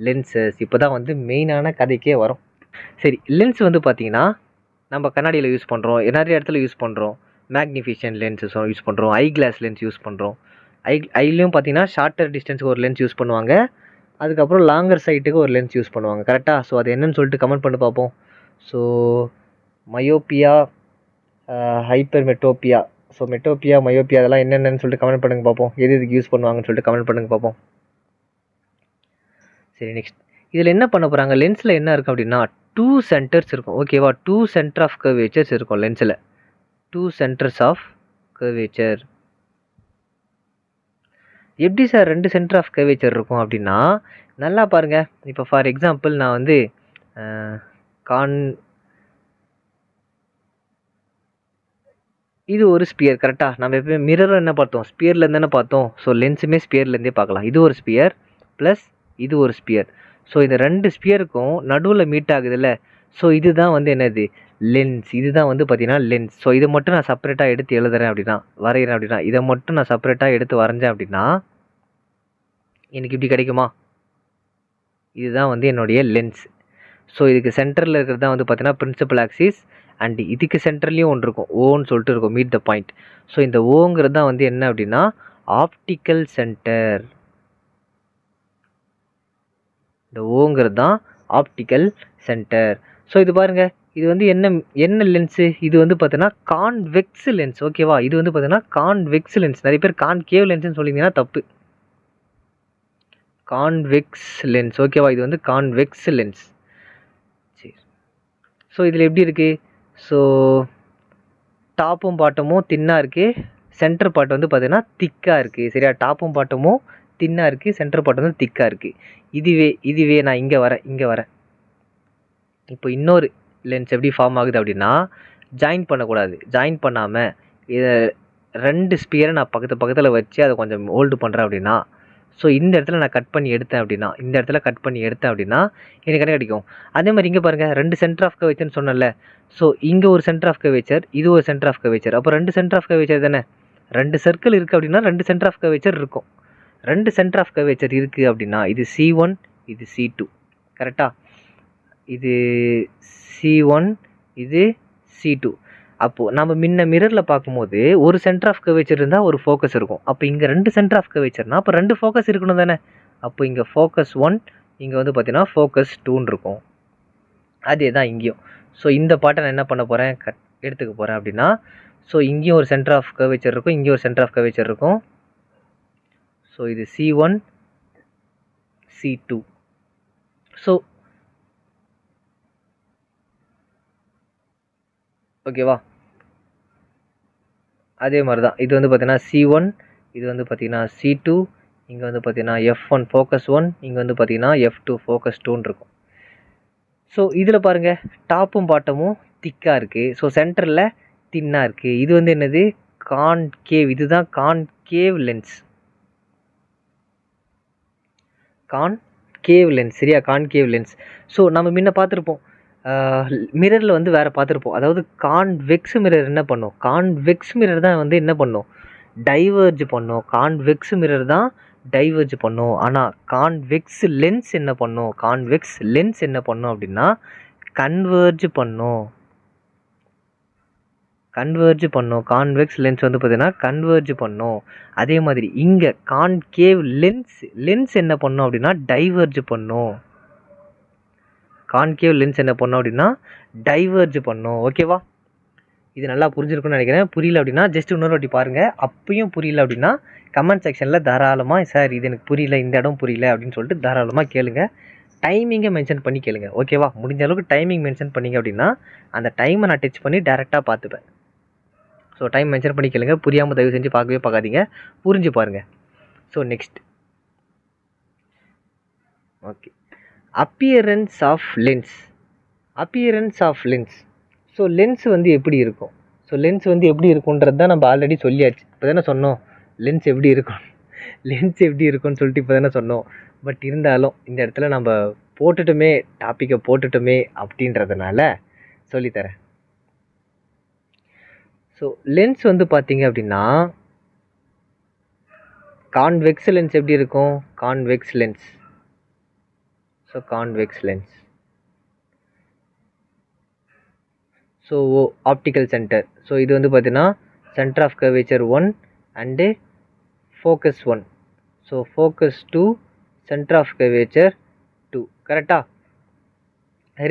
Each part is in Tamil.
லென்சஸ். இப்போ தான் வந்து மெயினான கதைக்கே வரும். சரி, லென்ஸ் வந்து பார்த்தீங்கன்னா நம்ம கண்ணாடியில் யூஸ் பண்ணுறோம், நிறைய இடத்துல யூஸ் பண்ணுறோம். மேக்னிஃபிஷன் லென்சஸ் யூஸ் பண்ணுறோம், ஐ கிளாஸ் லென்ஸ் யூஸ் பண்ணுறோம். ஐலையும் பார்த்தீங்கன்னா ஷார்ட்டர் டிஸ்டன்ஸுக்கு ஒரு லென்ஸ் யூஸ் பண்ணுவாங்க, அதுக்கப்புறம் லாங்கர் சைட்டுக்கு ஒரு லென்ஸ் யூஸ் பண்ணுவாங்க. கரெக்டாக? ஸோ அது என்னன்னு சொல்லிட்டு கமெண்ட் பண்ணி பார்ப்போம். So myopia, hypermetropia. So metropia, myopia அதெல்லாம் என்னென்னு சொல்லிட்டு கமெண்ட் பண்ணுங்க பார்ப்போம். எது இதுக்கு யூஸ் பண்ணுவாங்கன்னு சொல்லிட்டு கமெண்ட் பண்ணுங்க பார்ப்போம். சரி, நெக்ஸ்ட் இதில் என்ன பண்ண போகிறாங்க, லென்ஸில் என்ன இருக்குது அப்படின்னா 2 சென்டர்ஸ் இருக்கும். ஓகேவா? 2 சென்டர் ஆஃப் கர்வேச்சர்ஸ் இருக்கும் லென்ஸில். 2 சென்டர்ஸ் ஆஃப் கர்வேச்சர். எப்படி சார் 2 சென்டர் ஆஃப் கர்வேச்சர் இருக்கும் அப்படின்னா, நல்லா பாருங்கள். இப்போ ஃபார் எக்ஸாம்பிள் நான் வந்து இது ஒரு ஸ்பியர். கரெக்டாக? நம்ம எப்போயும் மிரரில் என்ன பார்த்தோம், ஸ்பியர்லேருந்து தானே பார்த்தோம். ஸோ லென்ஸுமே ஸ்பியர்லேருந்தே பார்க்கலாம். இது ஒரு ஸ்பியர் ப்ளஸ் இது ஒரு ஸ்பியர். ஸோ இந்த 2 ஸ்பியருக்கும் நடுவில் மீட் ஆகுதுல்ல. ஸோ இதுதான் வந்து என்னது, லென்ஸ். இதுதான் வந்து பார்த்தீங்கன்னா லென்ஸ். ஸோ இதை மட்டும் நான் செப்பரேட்டாக எடுத்து எழுதுறேன் அப்படின்னா, வரைகிறேன் அப்படின்னா, இதை மட்டும் நான் செப்பரேட்டாக எடுத்து வரைஞ்சேன் அப்படின்னா எனக்கு இப்படி கிடைக்குமா? இதுதான் வந்து என்னுடைய லென்ஸ். ஸோ இதுக்கு சென்டரில் இருக்கிறது தான் வந்து பார்த்தீங்கன்னா பிரின்சிபல் ஆக்சிஸ். அண்ட் இதுக்கு சென்டர்லேயும் ஒன்று இருக்கும், ஓன்னு சொல்லிட்டு இருக்கும், மீட் த பாயிண்ட். ஸோ இந்த ஓங்கிறது தான் வந்து என்ன அப்படின்னா ஆப்டிக்கல் சென்டர். இந்த ஓங்கிறது தான் ஆப்டிக்கல் சென்டர். ஸோ இது பாருங்கள், இது வந்து என்ன லென்ஸு, இது வந்து பார்த்தீங்கன்னா கான்வெக்ஸ் லென்ஸ். ஓகேவா? இது வந்து பார்த்தீங்கன்னா கான்வெக்ஸ் லென்ஸ். நிறைய பேர் கான்கேவ் லென்ஸ்னு சொல்லிங்கன்னா தப்பு. Convex lens. ஓகேவா? இது வந்து கான்வெக்ஸ் லென்ஸ். சரி, ஸோ இதில் எப்படி இருக்குது, ஸோ டாப்பும் பாட்டமும் தின்னாக இருக்குது, சென்டர் பார்ட் வந்து பார்த்தீங்கன்னா திக்காக இருக்குது. சரியா? டாப்பும் பாட்டமும் தின்னாக இருக்குது, சென்டர் பார்ட் வந்து திக்காக இருக்குது. இதுவே நான் இங்கே வரேன். இப்போ இன்னொரு லென்ஸ் எப்படி ஃபார்ம் ஆகுது அப்படின்னா, ஜாயின் பண்ணக்கூடாது. ஜாயின் பண்ணாமல் இதை 2 ஸ்பியரை நான் பக்கத்தில் வச்சு அதை கொஞ்சம் ஹோல்டு பண்ணுறேன் அப்படின்னா, ஸோ இந்த இடத்துல நான் கட் பண்ணி எடுத்தேன் அப்படின்னா, எனக்கு என்ன கிடைக்கும்? அதே மாதிரி இங்கே பாருங்கள், 2 சென்டர் ஆஃப் கர்வேச்சர்னு சொன்னல. ஸோ இங்கே ஒரு சென்டர் ஆஃப் கர்வேச்சர், இது ஒரு சென்டர் ஆஃப் கர்வேச்சர். அப்போ 2 சென்டர் ஆஃப் கர்வேச்சர் தானே. 2 சர்க்கிள் இருக்குது அப்படின்னா 2 சென்டர் ஆஃப் கர்வேச்சர் இருக்கும். 2 சென்டர் ஆஃப் கர்வேச்சர் இருக்குது அப்படின்னா இது C1, இது C2. கரெக்டாக? இது C1, இது C2. அப்போது நம்ம முன்ன மிரரில் பார்க்கும்போது ஒரு சென்டர் ஆஃப் கர்வேச்சர் இருந்தால் ஒரு ஃபோக்கஸ் இருக்கும். அப்போ இங்கே 2 சென்டர் ஆஃப் கர்வேச்சர்னால் அப்போ 2 ஃபோக்கஸ் இருக்கணும் தானே. அப்போ இங்கே ஃபோக்கஸ் 1, இங்கே வந்து பார்த்தீங்கன்னா ஃபோக்கஸ் 2ன்னு இருக்கும். அதே தான் இங்கேயும். ஸோ இந்த பாட்டை நான் என்ன பண்ண போகிறேன், எடுத்துக்க போகிறேன் அப்படின்னா, ஸோ இங்கேயும் ஒரு சென்டர் ஆஃப் கர்வேச்சர் இருக்கும், இங்கேயும் ஒரு சென்டர் ஆஃப் கர்வேச்சர் இருக்கும். ஸோ இது C1, C2. ஸோ ஓகேவா? அதே மாதிரி தான் இது வந்து பார்த்தீங்கன்னா C1, இது வந்து பார்த்தீங்கன்னா C2, இங்கே வந்து பார்த்தீங்கன்னா F1 ஃபோக்கஸ் 1, இங்கே வந்து பார்த்தீங்கன்னா F2 ஃபோக்கஸ் 2ன்னு இருக்கும். ஸோ இதில் பாருங்கள், டாப்பும் பாட்டமும் திக்காக இருக்குது, ஸோ சென்டரில் தின்னாக இருக்குது. இது வந்து என்னது, கான்கேவ். இதுதான் கான்கேவ் லென்ஸ். Concave lens. சரியா? Concave lens. ஸோ நம்ம முன்ன பார்த்துருப்போம், மிரரில் வந்து வேறு பார்த்துருப்போம். அதாவது கான்வெக்ஸ் மிரர் என்ன பண்ணும், கான்வெக்ஸ் மிரர் தான் வந்து என்ன பண்ணும், டைவர்ஜ் பண்ணும். கான்வெக்ஸ் மிரர் தான் டைவர்ஜ் பண்ணும். ஆனால் கான்வெக்ஸ் லென்ஸ் என்ன பண்ணும், கான்வெக்ஸ் லென்ஸ் என்ன பண்ணும் அப்படின்னா கன்வர்ஜ் பண்ணும். கான்வெக்ஸ் லென்ஸ் வந்து பார்த்தீங்கன்னா கன்வர்ஜ் பண்ணும். அதே மாதிரி இங்கே கான்கேவ் லென்ஸ் என்ன பண்ணும் அப்படின்னா டைவர்ஜ் பண்ணும். கான்கேவ் லென்ஸ் என்ன பண்ணும் அப்படின்னா டைவர்ஜ் பண்ணும். ஓகேவா? இது நல்லா புரிஞ்சிருக்குன்னு நினைக்கிறேன். புரியல அப்படின்னா ஜஸ்ட் இன்னொரு வாட்டி பாருங்கள். அப்பயும் புரியல அப்படின்னா கமெண்ட் செக்ஷனில் தாராளமாக, சார் இது எனக்கு புரியல, இந்த இடம் புரியல அப்படின்னு சொல்லிட்டு தாராளமாக கேளுங்க. டைமிங்கை மென்ஷன் பண்ணி கேளுங்க. ஓகேவா? முடிஞ்ச அளவுக்கு டைமிங் மென்ஷன் பண்ணிங்க அப்படின்னா அந்த டைமை நான் டச் பண்ணி டேரெக்டாக பார்த்துப்பேன். ஸோ டைம் மென்ஷன் பண்ணி கேளுங்க. புரியாமல் தயவு செஞ்சு பார்க்காதீங்க, புரிஞ்சு பாருங்கள். So next, okay, appearance of lens. So lens வந்து எப்படி இருக்கும், இருக்குன்றது தான் நம்ம ஆல்ரெடி சொல்லியாச்சு. இப்போ தானே சொன்னோம் லென்ஸ் எப்படி இருக்கும்னு சொல்லிட்டு இப்போ தானே சொன்னோம். பட் இருந்தாலும் இந்த இடத்துல நம்ம டாப்பிக்கை போட்டுட்டோமே அப்படின்றதுனால சொல்லித்தரேன். ஸோ லென்ஸ் வந்து பார்த்தீங்க அப்படின்னா கான்வெக்ஸ் லென்ஸ் எப்படி இருக்கும், convex lens so convex lens. So optical centre. ஸோ இது வந்து பார்த்தீங்கன்னா centre of curvature 1 and focus 1. So focus 2, centre of curvature 2. கரெக்டாக?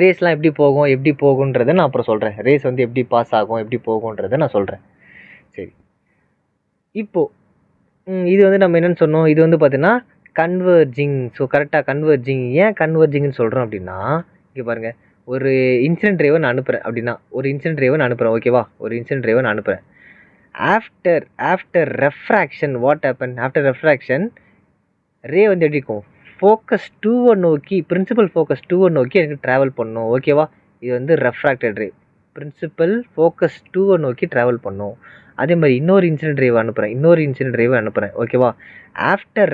ரேஸ்லாம் எப்படி போகும் எப்படி போகுன்றதை நான் அப்புறம் சொல்கிறேன். ரேஸ் வந்து எப்படி பாஸ் ஆகும் எப்படி போகுன்றதை நான் சொல்கிறேன். சரி, இப்போது இது வந்து நம்ம என்னென்னு சொன்னோம், இது வந்து பார்த்தீங்கன்னா கன்வர்ஜிங். ஸோ கரெக்டாக கன்வர்ஜிங். ஏன் கன்வர்ஜிங்னு சொல்கிறோம் அப்படின்னா, இங்கே பாருங்கள், ஒரு இன்சிடென்ட் ரேவை நான் அனுப்புகிறேன் அப்படின்னா, ஒரு இன்சிடென்ட் ரேவை நான் அனுப்புகிறேன், ஓகேவா? ஒரு இன்சிடென்ட் ரேவை நான் அனுப்புகிறேன். After refraction what happen? After refraction ray வந்து எப்படி இருக்கும்? ஃபோக்கஸ் 2 நோக்கி, பிரின்சிபல் ஃபோக்கஸ் 2 நோக்கி எனக்கு ட்ராவல் பண்ணணும், ஓகேவா? இது வந்து ரெஃப்ராக்டட் ரே. பிரின்சிபல் ஃபோக்கஸ் 2 நோக்கி ட்ராவல் பண்ணும். அதே மாதிரி இன்னொரு இன்சிடென்ட் ரேவை அனுப்புகிறேன், ஓகேவா? ஆஃப்டர்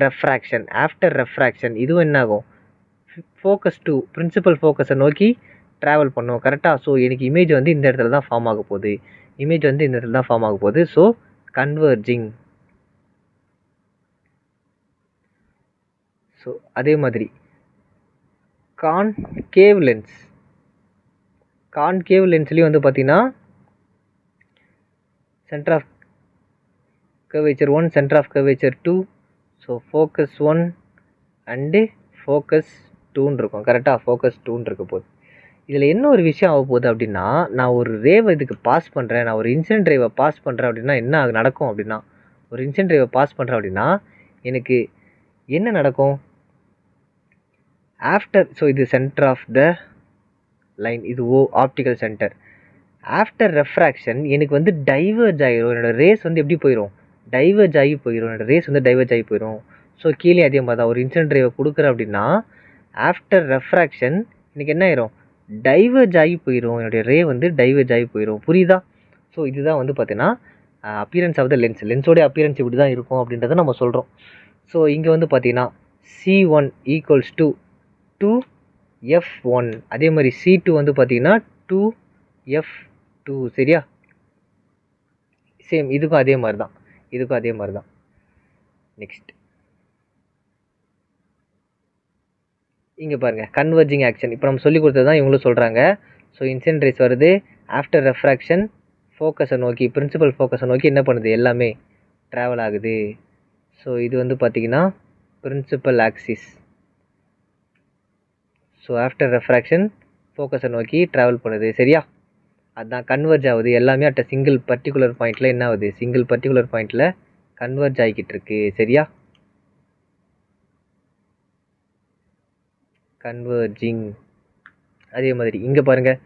ரெஃப்ராக்ஷன் இதுவும் என்ன ஆகும்? ஃபோக்கஸ் 2 பிரின்சிபல் ஃபோக்கஸை நோக்கி ட்ராவல் பண்ணும். கரெக்டாக? ஸோ எனக்கு இமேஜ் வந்து இந்த இடத்துல தான் ஃபார்ம் ஆக போகுது. So converging. ஸோ அதே மாதிரி கான்கேவ் லென்ஸ்லேயும் வந்து பார்த்தீங்கன்னா centre of curvature 1, centre of curvature 2. So focus 1 and focus 2ன்னு இருக்கும். கரெக்டாக? ஃபோக்கஸ் 2ன்னு இருக்க போகுது. இதில் என்ன ஒரு விஷயம் ஆக போகுது அப்படின்னா, நான் ஒரு ரேவை இதுக்கு பாஸ் பண்ணுறேன், நான் ஒரு இன்சிடென்ட் ரேவை பாஸ் பண்ணுறேன் அப்படின்னா என்ன நடக்கும் அப்படின்னா, ஒரு இன்சிடென்ட் ரேவை பாஸ் பண்ணுறேன் அப்படின்னா எனக்கு என்ன நடக்கும்? ஸோ இது சென்டர் ஆஃப் த லைன், இது ஆப்டிக்கல் சென்டர். ஆஃப்டர் ரெஃப்ராக்ஷன் எனக்கு வந்து டைவர்ஜ் ஆகிரும். என்னோடய ரேஸ் வந்து எப்படி போயிடும்? டைவர்ஜ் ஆகி போயிடும். ஸோ கீழே அதே மாதிரி தான், ஒரு இன்சிடென்ட் ரேவை கொடுக்குறேன் அப்படின்னா ஆஃப்டர் ரெஃப்ராக்ஷன் எனக்கு என்ன ஆயிரும்? டைவர்ஜ் ஆகி போயிடும். என்னுடைய ரே வந்து டைவர்ஜ் ஆகி போயிடும். புரியுதா? ஸோ இதுதான் வந்து பார்த்தீங்கன்னா அப்பியரன்ஸ் ஆஃப் த லென்ஸோடைய அப்பியரன்ஸ் இப்படி தான் இருக்கும் அப்படின்றத நம்ம சொல்கிறோம். ஸோ இங்கே வந்து பார்த்தீங்கன்னா C1 = 2f1. அதே மாதிரி C2 வந்து பார்த்தீங்கன்னா 2f2. சரியா? சேம் இதுக்கும் அதே மாதிரி தான். நெக்ஸ்ட் இங்கே பாருங்கள், கன்வர்ஜிங் ஆக்ஷன். இப்போ நம்ம சொல்லி கொடுத்தது தான் இவங்களும் சொல்கிறாங்க. ஸோ இன்சிடென்ட் ரேஸ் வருது. ஆஃப்டர் ரெஃப்ராக்ஷன் ஃபோக்கஸை நோக்கி, பிரின்சிபல் ஃபோக்கஸை நோக்கி என்ன பண்ணுது? எல்லாமே ட்ராவல் ஆகுது. ஸோ இது வந்து பார்த்திங்கன்னா principal axis. So after refraction ஃபோக்கஸை நோக்கி ட்ராவல் பண்ணுது. சரியா? அதுதான் கன்வர்ஜ் ஆகுது. எல்லாமே அட் சிங்கிள் பர்டிகுலர் பாயிண்டில் என்ன ஆகுது? கன்வர்ஜ் ஆகிக்கிட்டு இருக்கு. சரியா? கன்வர்ஜிங். அதே மாதிரி இங்கே பாருங்கள்,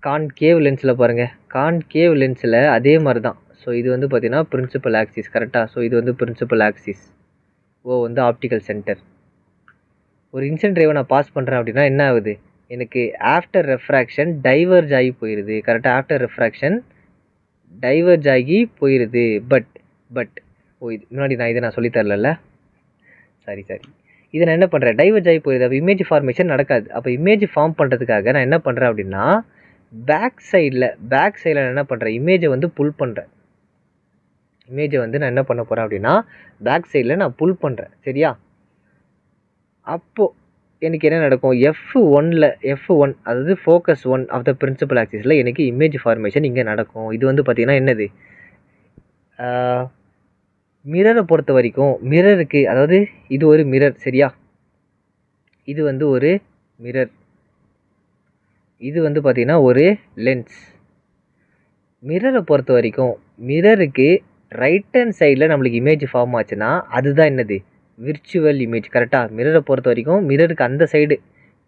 கான்கேவ் லென்ஸில் அதே மாதிரி தான். ஸோ இது வந்து பார்த்திங்கன்னா பிரின்சிபல் ஆக்சிஸ். கரெக்டாக? ஸோ இது வந்து பிரின்சிபல் ஆக்சிஸ். வந்து ஆப்டிக்கல் சென்டர். ஒரு இன்சிடென்ட் ரேவை நான் பாஸ் பண்ணுறேன் அப்படின்னா என்ன ஆகுது? எனக்கு ஆஃப்டர் ரெஃப்ராக்ஷன் டைவர்ஜ் ஆகி போயிடுது. கரெக்டாக? ஆஃப்டர் ரெஃப்ராக்ஷன் டைவர்ஜ் ஆகி போயிடுது. பட் இது முன்னாடி நான் சொல்லி தரல. சாரி இதை நான் என்ன பண்ணுறேன்? டைவர்ஜ் ஆகி போயிடுது. அப்போ இமேஜ் ஃபார்மேஷன் நடக்காது. அப்போ இமேஜ் ஃபார்ம் பண்ணுறதுக்காக நான் என்ன பண்ணுறேன் அப்படின்னா, பேக் சைடில் நான் என்ன பண்ணுறேன்? இமேஜை வந்து புல் பண்ணுறேன். நான் என்ன பண்ண போகிறேன் அப்படின்னா, பேக் சைடில் நான் புல் பண்ணுறேன். சரியா? அப்போது எனக்கு என்ன நடக்கும்? F1 அதாவது ஃபோக்கஸ் 1 ஆஃப் த பிரின்சிபல் ஆக்சிஸில் எனக்கு இமேஜ் ஃபார்மேஷன் இங்கே நடக்கும். இது வந்து பார்த்திங்கன்னா என்னது? மிரரை பொறுத்த வரைக்கும் மிரருக்கு, அதாவது இது ஒரு மிரர். சரியா? இது வந்து ஒரு மிரர். இது வந்து பார்த்திங்கன்னா ஒரு லென்ஸ். மிரரை பொறுத்த வரைக்கும் மிரருக்கு ரைட் ஹேண்ட் சைடில் நம்மளுக்கு இமேஜ் ஃபார்ம் ஆச்சுன்னா அதுதான் என்னது? Virtual image. கரெக்டாக? மிரரை பொறுத்த வரைக்கும் மிரருக்கு அந்த சைடு,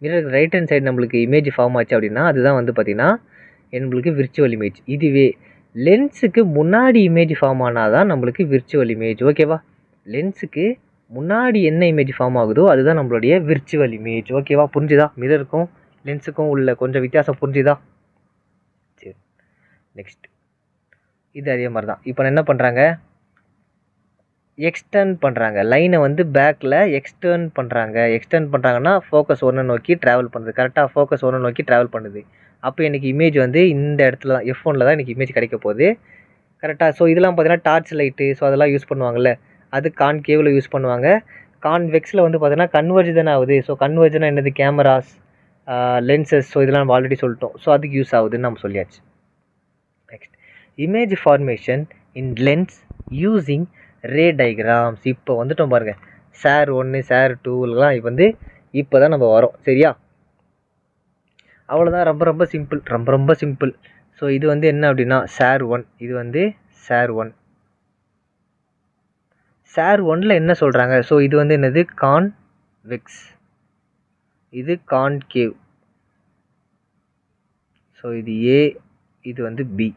மிரருக்கு ரைட் ஹேண்ட் சைடு நம்மளுக்கு இமேஜ் ஃபார்ம் ஆச்சு அப்படின்னா அதுதான் வந்து பார்த்திங்கன்னா நம்மளுக்கு விர்ச்சுவல் இமேஜ். இதுவே லென்ஸுக்கு முன்னாடி இமேஜ் ஃபார்ம் ஆனால் தான் நம்மளுக்கு விர்ச்சுவல் இமேஜ். ஓகேவா? லென்ஸுக்கு முன்னாடி என்ன இமேஜ் ஃபார்ம் ஆகுதோ அதுதான் நம்மளுடைய விர்ச்சுவல் இமேஜ். ஓகேவா? புரிஞ்சுதா? மிரருக்கும் லென்ஸுக்கும் உள்ள கொஞ்சம் வித்தியாசம் புரிஞ்சுதா? சரி, நெக்ஸ்ட் இது அதே மாதிரி தான். இப்போ என்ன பண்ணுறாங்க? எக்ஸ்டர்ன் பண்ணுறாங்க. லைனை வந்து பேக்கில் எக்ஸ்டர்ன் பண்ணுறாங்கன்னா ஃபோக்கஸ் 1 நோக்கி ட்ராவல் பண்ணுது. கரெக்டாக? ஃபோக்கஸ் 1 நோக்கி ட்ராவல் பண்ணுது. அப்போ எனக்கு இமேஜ் வந்து இந்த இடத்துல தான், F1 தான் எனக்கு இமேஜ் கிடைக்க போகுது. கரெக்டாக? ஸோ இதெல்லாம் பார்த்தீங்கன்னா டார்ச் லைட்டு, ஸோ அதெல்லாம் யூஸ் பண்ணுவாங்கள்ல, அது கான்கேவில் யூஸ் பண்ணுவாங்க. கான்வெக்ஸில் வந்து பார்த்தீங்கன்னா கன்வர்ஜ் தானே ஆகுது. ஸோ கன்வர்ஜ்னா என்னது, கேமராஸ், லென்சஸ், ஸோ இதெல்லாம் நம்ம ஆல்ரெடி சொல்லிட்டோம். ஸோ அதுக்கு யூஸ் ஆகுதுன்னு நம்ம சொல்லியாச்சு. Next, image formation in lens using ray diagrams. இப்போ வந்துட்டோம் பாருங்கள், சார் 1 சார் 2லாம் இப்போ தான் நம்ம வரோம். சரியா, அவ்வளோதான். ரொம்ப சிம்பிள், ரொம்ப சிம்பிள். ஸோ இது என்ன அப்படின்னா சார் 1, இது சார் 1. சார் 1ல் என்ன சொல்கிறாங்க, ஸோ இது என்னது, கான்வெக்ஸ், இது கான்கேவ். ஸோ இது ஏ, இது பி,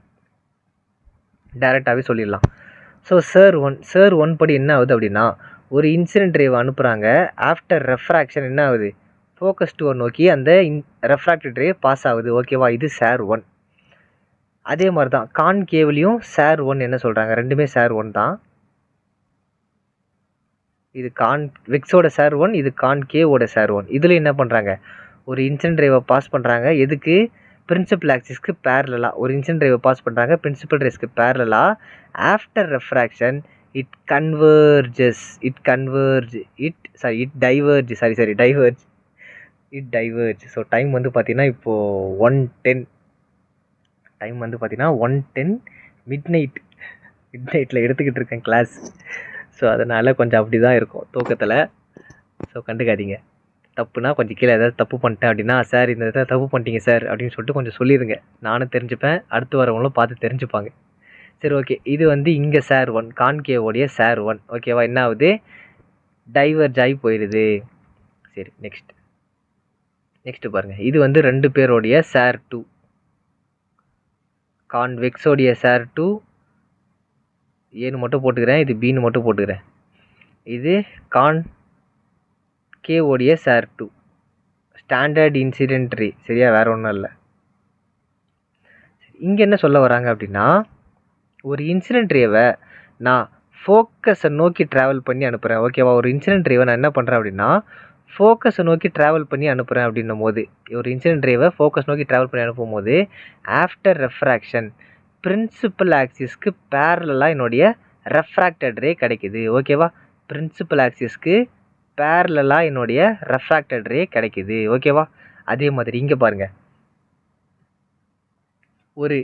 டைரெக்டாகவே சொல்லிடலாம். ஸோ சார் 1 படி என்ன ஆகுது அப்படின்னா, ஒரு இன்சிடென்ட் ரேவை அனுப்புகிறாங்க. ஆஃப்டர் ரெஃப்ராக்ஷன் என்ன ஆகுது, ஃபோக்கஸ் டூவை நோக்கி அந்த ரெஃப்ராக்டட் ரே பாஸ் ஆகுது. ஓகேவா, இது சார் 1. அதே மாதிரி தான் கான்கேவ்லையும் சார் 1 என்ன சொல்கிறாங்க, ரெண்டுமே சார் 1 தான். இது கான்வெக்ஸோட சார் 1, இது கான்கேவோட சார் 1. இதில் என்ன பண்ணுறாங்க, ஒரு இன்சிடென்ட் ரேவை பாஸ் பண்ணுறாங்க. எதுக்கு, பிரின்சிபல் ஆக்சிஸ்க்கு பேரலாக ஒரு இன்சிடென்ட் ரேவை பாஸ் பண்ணுறாங்க. பிரின்சிபல் ரேஸ்க்கு பேரலாக after refraction it diverge. So time பார்த்தீங்கன்னா இப்போது 1:10, டைம் பார்த்தீங்கன்னா 1:10 மிட்நைட்டில் எடுத்துக்கிட்டு இருக்கேன் கிளாஸ். ஸோ அதனால் கொஞ்சம் அப்படி தான் இருக்கும் தூக்கத்தில். ஸோ கண்டுக்காதீங்க. தப்புனா கொஞ்சம் கீழே ஏதாவது தப்பு பண்ணிட்டேன் அப்படின்னா, சார் இந்த இதை தப்பு பண்ணிட்டீங்க சார் அப்படின்னு சொல்லிட்டு கொஞ்சம் சொல்லிடுங்க. நானும் தெரிஞ்சுப்பேன், அடுத்து வரவங்களும் பார்த்து தெரிஞ்சுப்பாங்க. சரி, ஓகே. இது இங்கே சார் 1, கான்கேவோடைய சார் 1. ஓகேவா, என்ன ஆகுது, டைவர்ஜ் ஆகி போயிடுது. சரி, நெக்ஸ்ட் பாருங்கள். இது 2 பேரோடைய சார் 2, கான்வெக்ஸோடைய சார் 2 ஏன்னு மட்டும் போட்டுக்கிறேன், இது பின்னு மட்டும் போட்டுக்கிறேன். இது கான்கேவோடைய சார் 2, ஸ்டாண்டர்ட் இன்சிடென்ட் ரே. சரியா, வேறு ஒன்றும் இல்லை. இங்கே என்ன சொல்ல வராங்க அப்படின்னா, ஒரு இன்சிடென்ட் ரேவை நான் ஃபோக்கஸை நோக்கி ட்ராவல் பண்ணி அனுப்புகிறேன். ஓகேவா, ஒரு இன்சிடென்ட் ரேவை நான் என்ன பண்ணுறேன் அப்படின்னா, ஃபோக்கஸை நோக்கி ட்ராவல் பண்ணி அனுப்புகிறேன் அப்படின்னும் போது, ஒரு இன்சிடென்ட் ரேவை ஃபோக்கஸ் நோக்கி ட்ராவல் பண்ணி அனுப்பும் போது ஆஃப்டர் ரெஃப்ராக்ஷன் பிரின்சிபல் ஆக்சிஸ்க்கு பேரலாக என்னுடைய ரெஃப்ராக்டட் ரே கிடைக்குது. ஓகேவா, பிரின்சிபல் ஆக்சிஸ்க்கு பேரலாக என்னுடைய ரெஃப்ராக்டட் ரே கிடைக்குது. ஓகேவா, அதே மாதிரி இங்கே பாருங்கள், ஒரு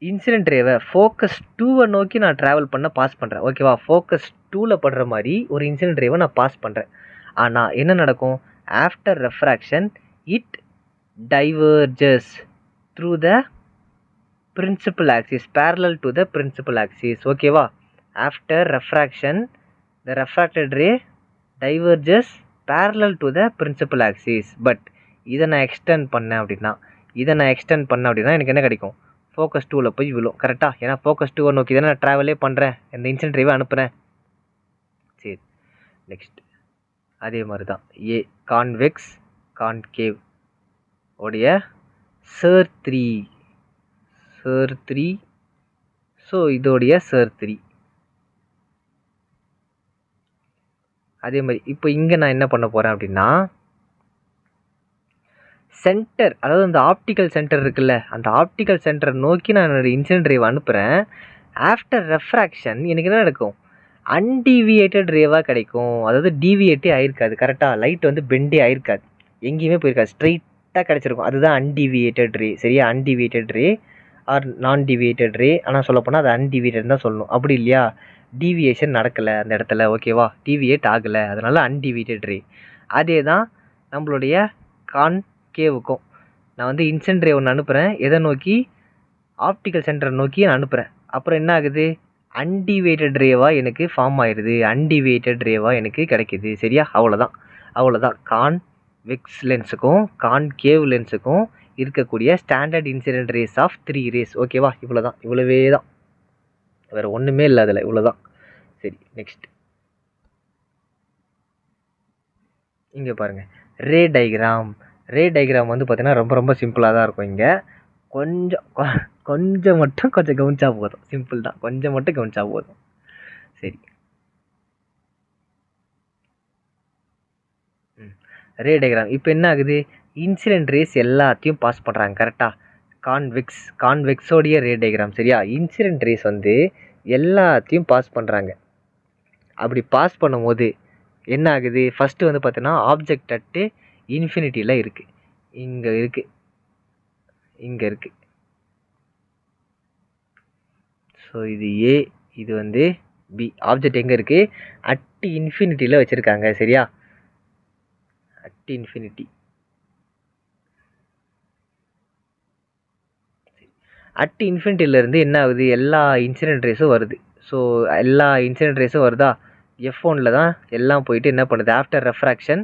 இன்சிடென்ட் ரேவை ஃபோக்கஸ் 2வை நோக்கி நான் ட்ராவல் பண்ண பாஸ் பண்ணுறேன். ஓகேவா, ஃபோக்கஸ் 2ல் படுற மாதிரி ஒரு இன்சிடென்ட் ரேவை நான் பாஸ் பண்ணுறேன். ஆனால் என்ன நடக்கும், after refraction it diverges through the principal axis, parallel to the principal axis. ஓகேவா, after refraction the refracted ray diverges parallel to the principal axis. But இதை நான் எக்ஸ்டெண்ட் பண்ணேன் அப்படின்னா எனக்கு என்ன கிடைக்கும், ஃபோக்கஸ் 2வில் போய் விழும். கரெக்டாக, ஏன்னா ஃபோக்கஸ் 2வை நோக்கி தானே நான் ட்ராவலே பண்ணுறேன், இந்த இன்சிடென்ட் ரேவை அனுப்புகிறேன். சரி, நெக்ஸ்ட் அதே மாதிரி தான் ஏ, கான்வெக்ஸ் கான்கேவ் உடைய சார் 3, ஸோ இதோடைய சார் 3. அதே மாதிரி இப்போ இங்கே நான் என்ன பண்ண போகிறேன் அப்படின்னா, சென்டர், அதாவது அந்த ஆப்டிக்கல் சென்டர் இருக்குல்ல, அந்த ஆப்டிக்கல் சென்டரை நோக்கி நான் என்னோடய இன்சிடென்ட் ரேவை அனுப்புகிறேன். ஆஃப்டர் ரெஃப்ராக்ஷன் எனக்கு என்ன நடக்கும், அன்டிவியேட்டட் ரேவாக கிடைக்கும். அதாவது டிவியேட்டே ஆயிருக்காது. கரெக்டாக, லைட் பெண்டே ஆயிருக்காது, எங்கேயுமே போயிருக்காது, ஸ்ட்ரைட்டாக கிடச்சிருக்கும். அதுதான் அன்டிவியேட்டட் ரே. சரியா, அன்டிவியேட்டட் ரே ஆர் நான் டிவியேட்டட் ரே. ஆனால் சொல்லப்போனால் அது அன்டிவியேட்டட் தான் சொல்லணும். அப்படி இல்லையா, டிவியேஷன் நடக்கலை அந்த இடத்துல. ஓகேவா, டிவியேட் ஆகலை, அதனால் அன்டிவியேட்டட் ரே. அதே தான் நம்மளுடைய கான்கேவுக்கும். நான் இன்சிடென்ட் ரே ஒன்று அனுப்புகிறேன், எதை நோக்கி, ஆப்டிக்கல் சென்டரை நோக்கி நான் அனுப்புகிறேன். அப்புறம் என்ன ஆகுது, அன்டிவியேட்டட் ரேவாக எனக்கு ஃபார்ம் ஆயிடுது, அன்டிவியேட்டட் ரேவாக எனக்கு கிடைக்கிது. சரியா, அவ்வளோதான் கான்வெக்ஸ் லென்ஸுக்கும் கான்கேவ் லென்ஸுக்கும் இருக்கக்கூடிய standard incident rays of 3 rays. ஓகேவா, இவ்வளவே தான், வேறு ஒன்றுமே இல்லை அதில், இவ்வளோதான். சரி, நெக்ஸ்ட் இங்கே பாருங்கள், ரே டயக்ராம் பார்த்தீங்கன்னா ரொம்ப சிம்பிளாக தான் இருக்கும். இங்கே கொஞ்சம் மட்டும் கவனிச்சா போதும், சிம்பிள் தான், கொஞ்சம் மட்டும் கவனிச்சா போதும். சரி, ரே டயக்ராம் இப்போ என்ன ஆகுது, இன்சிடென்ட் ரேஸ் எல்லாத்தையும் பாஸ் பண்ணுறாங்க. கரெக்டாக, கான்வெக்ஸோடைய ரே டயக்ராம். சரியா, இன்சிடென்ட் ரேஸ் எல்லாத்தையும் பாஸ் பண்ணுறாங்க. அப்படி பாஸ் பண்ணும்போது என்ன ஆகுது, ஃபஸ்ட்டு வந்து பார்த்தீங்கன்னா ஆப்ஜெக்ட் அட்டு இன்ஃபினிட்டியில் இருக்குது, இங்கே இருக்குது, இங்கே இருக்குது. ஸோ இது ஏ, இது வந்து பி. ஆப்ஜெக்ட் எங்கே இருக்குது, அட் இன்ஃபினிட்டியில் வச்சுருக்காங்க. சரியா, அட் இன்ஃபினிட்டி. அட் இன்ஃபினிட்டிலேருந்து என்ன ஆகுது, எல்லா இன்சிடென்ட் ரேஸும் வருது. ஸோ எல்லா இன்சிடென்ட் ரேஸும் வருதா, F1ல் தான் எல்லாம் போயிட்டு என்ன பண்ணுது, ஆஃப்டர் ரெஃப்ராக்ஷன்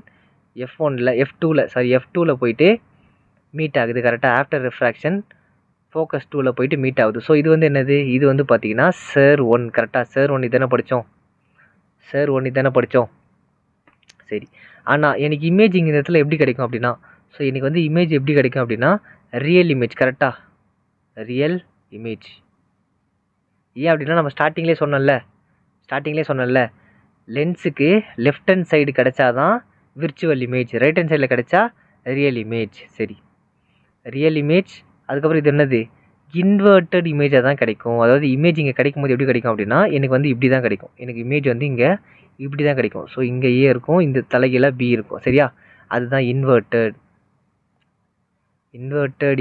F2ல் போயிட்டு மீட் ஆகுது. கரெக்டாக ஆஃப்டர் ரெஃப்ராக்ஷன் ஃபோக்கஸ் 2ல் போயிட்டு மீட் ஆகுது. ஸோ இது வந்து என்னது, இது வந்து பார்த்தீங்கன்னா SIR 1. கரெக்டாக SIR 1 இதானே படித்தோம். சரி, ஆனால் எனக்கு இமேஜிங் இந்த இடத்துல எப்படி கிடைக்கும் அப்படின்னா, ஸோ எனக்கு வந்து இமேஜ் எப்படி கிடைக்கும் அப்படின்னா ரியல் இமேஜ். கரெக்டாக ரியல் இமேஜ். ஏன் அப்படின்னா நம்ம ஸ்டார்டிங்லேயே சொன்னோம்ல, லென்ஸுக்கு லெஃப்ட் ஹேண்ட் சைடு கிடைச்சாதான் விர்ச்சுவல் இமேஜ், ரைட் ஹேண்ட் சைடில் கிடைச்சா ரியல் இமேஜ். சரி, ரியல் இமேஜ். அதுக்கப்புறம் இது என்னது, இன்வெர்ட்டட் இமேஜாக தான் கிடைக்கும். அதாவது இமேஜ் இங்கே கிடைக்கும் போது எப்படி கிடைக்கும் அப்படின்னா எனக்கு வந்து இப்படி தான் கிடைக்கும். எனக்கு இமேஜ் வந்து இங்கே இப்படி தான் கிடைக்கும். ஸோ இங்கே ஏ இருக்கும், இந்த தலைகீழாக பி இருக்கும். சரியா, அதுதான் இன்வெர்ட்டட்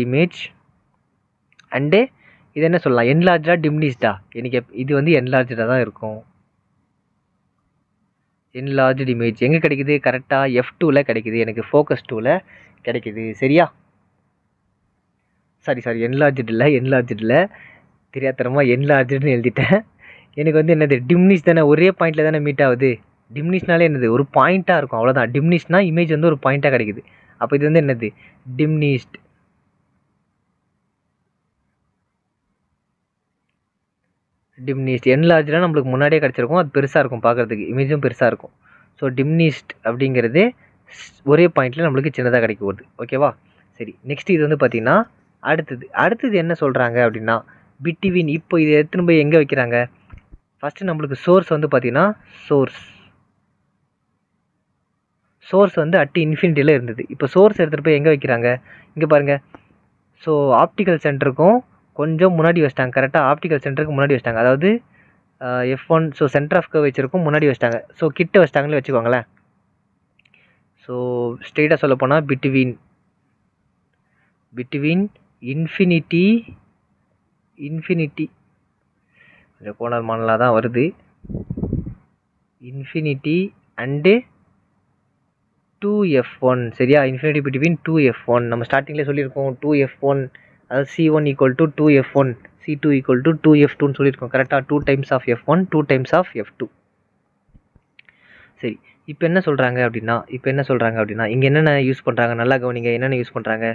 இமேஜ். அண்டு இது என்ன சொல்லலாம், என்லார்ஜா டிம்னிஸ்டா, எனக்கு இது வந்து என்லார்ஜாக தான் இருக்கும். என்லார்ஜ்டு இமேஜ் எங்கே கிடைக்குது, கரெக்டாக F2ல் கிடைக்குது, எனக்கு ஃபோக்கஸ் 2ல் கிடைக்குது. சரியா, சாரி என்லார்ஜில் தெரியாதரமாக என்லார்ஜுன்னு எழுதிட்டேன். எனக்கு வந்து என்னது, டிம்னிஷ் தானே, ஒரே பாயிண்டில் தானே மீட் ஆகுது. டிம்னிஷ்னாலே என்னது, ஒரு பாயிண்ட்டாக இருக்கும், அவ்வளோதான். டிம்னிஷ்னால் இமேஜ் வந்து ஒரு பாயிண்ட்டாக கிடைக்குது. அப்போ இது வந்து என்னது, டிம்னிஷ்ட். என்லார்ஜ்லாம் நம்மளுக்கு முன்னாடியே கிடச்சிருக்கும், அது பெருசாக இருக்கும் பார்க்குறதுக்கு, இமேஜும் பெருசாக இருக்கும். ஸோ டிம்னிஷ்ட் அப்படிங்கிறது ஒரே பாயிண்டில் நம்மளுக்கு சின்னதாக கிடைக்க வருது. ஓகேவா, சரி. நெக்ஸ்ட் இது வந்து பார்த்திங்கன்னா அடுத்தது என்ன சொல்கிறாங்க அப்படின்னா பிட்வீன். இப்போ இது எடுத்துன்னு போய் எங்கே வைக்கிறாங்க, ஃபஸ்ட்டு நம்மளுக்கு சோர்ஸ் வந்து பார்த்திங்கன்னா சோர்ஸ் வந்து அட் இன்ஃபினிட்டியில் இருந்தது. இப்போ சோர்ஸ் எடுத்துகிட்டு போய் எங்கே வைக்கிறாங்க, இங்கே பாருங்கள். ஸோ ஆப்டிக்கல் சென்டருக்கும் கொஞ்சம் முன்னாடி வச்சிட்டாங்க. கரெக்டாக ஆப்டிக்கல் சென்டருக்கு முன்னாடி வச்சிட்டாங்க. அதாவது F1 ஸோ சென்டர் ஆஃப் கர்வேச்சருக்கும் முன்னாடி வச்சிட்டாங்க. ஸோ கிட்ட வச்சிட்டாங்கன்னு வச்சுக்கோங்களேன். ஸோ ஸ்ட்ரெயிட்டாக சொல்ல போனால் பிட்வீன் இன்ஃபினிட்டி கொஞ்சம் கோணல் மானலாக தான் வருது. Infinity and 2F1. சரியா, இன்ஃபினிட்டி பிட்வீன் 2F1. நம்ம ஸ்டார்டிங்லேயே சொல்லியிருக்கோம் 2F1, அதாவது C1 equal to 2F1, C2 equal to 2F2ன்னு சொல்லியிருக்கோம். கரெக்டாக 2 times of F1, 2 times of F2. சரி, இப்போ என்ன சொல்கிறாங்க அப்படின்னா இங்கே என்னென்ன யூஸ் பண்ணுறாங்க, நல்லா கவனிங்க. என்னென்ன யூஸ் பண்ணுறாங்க,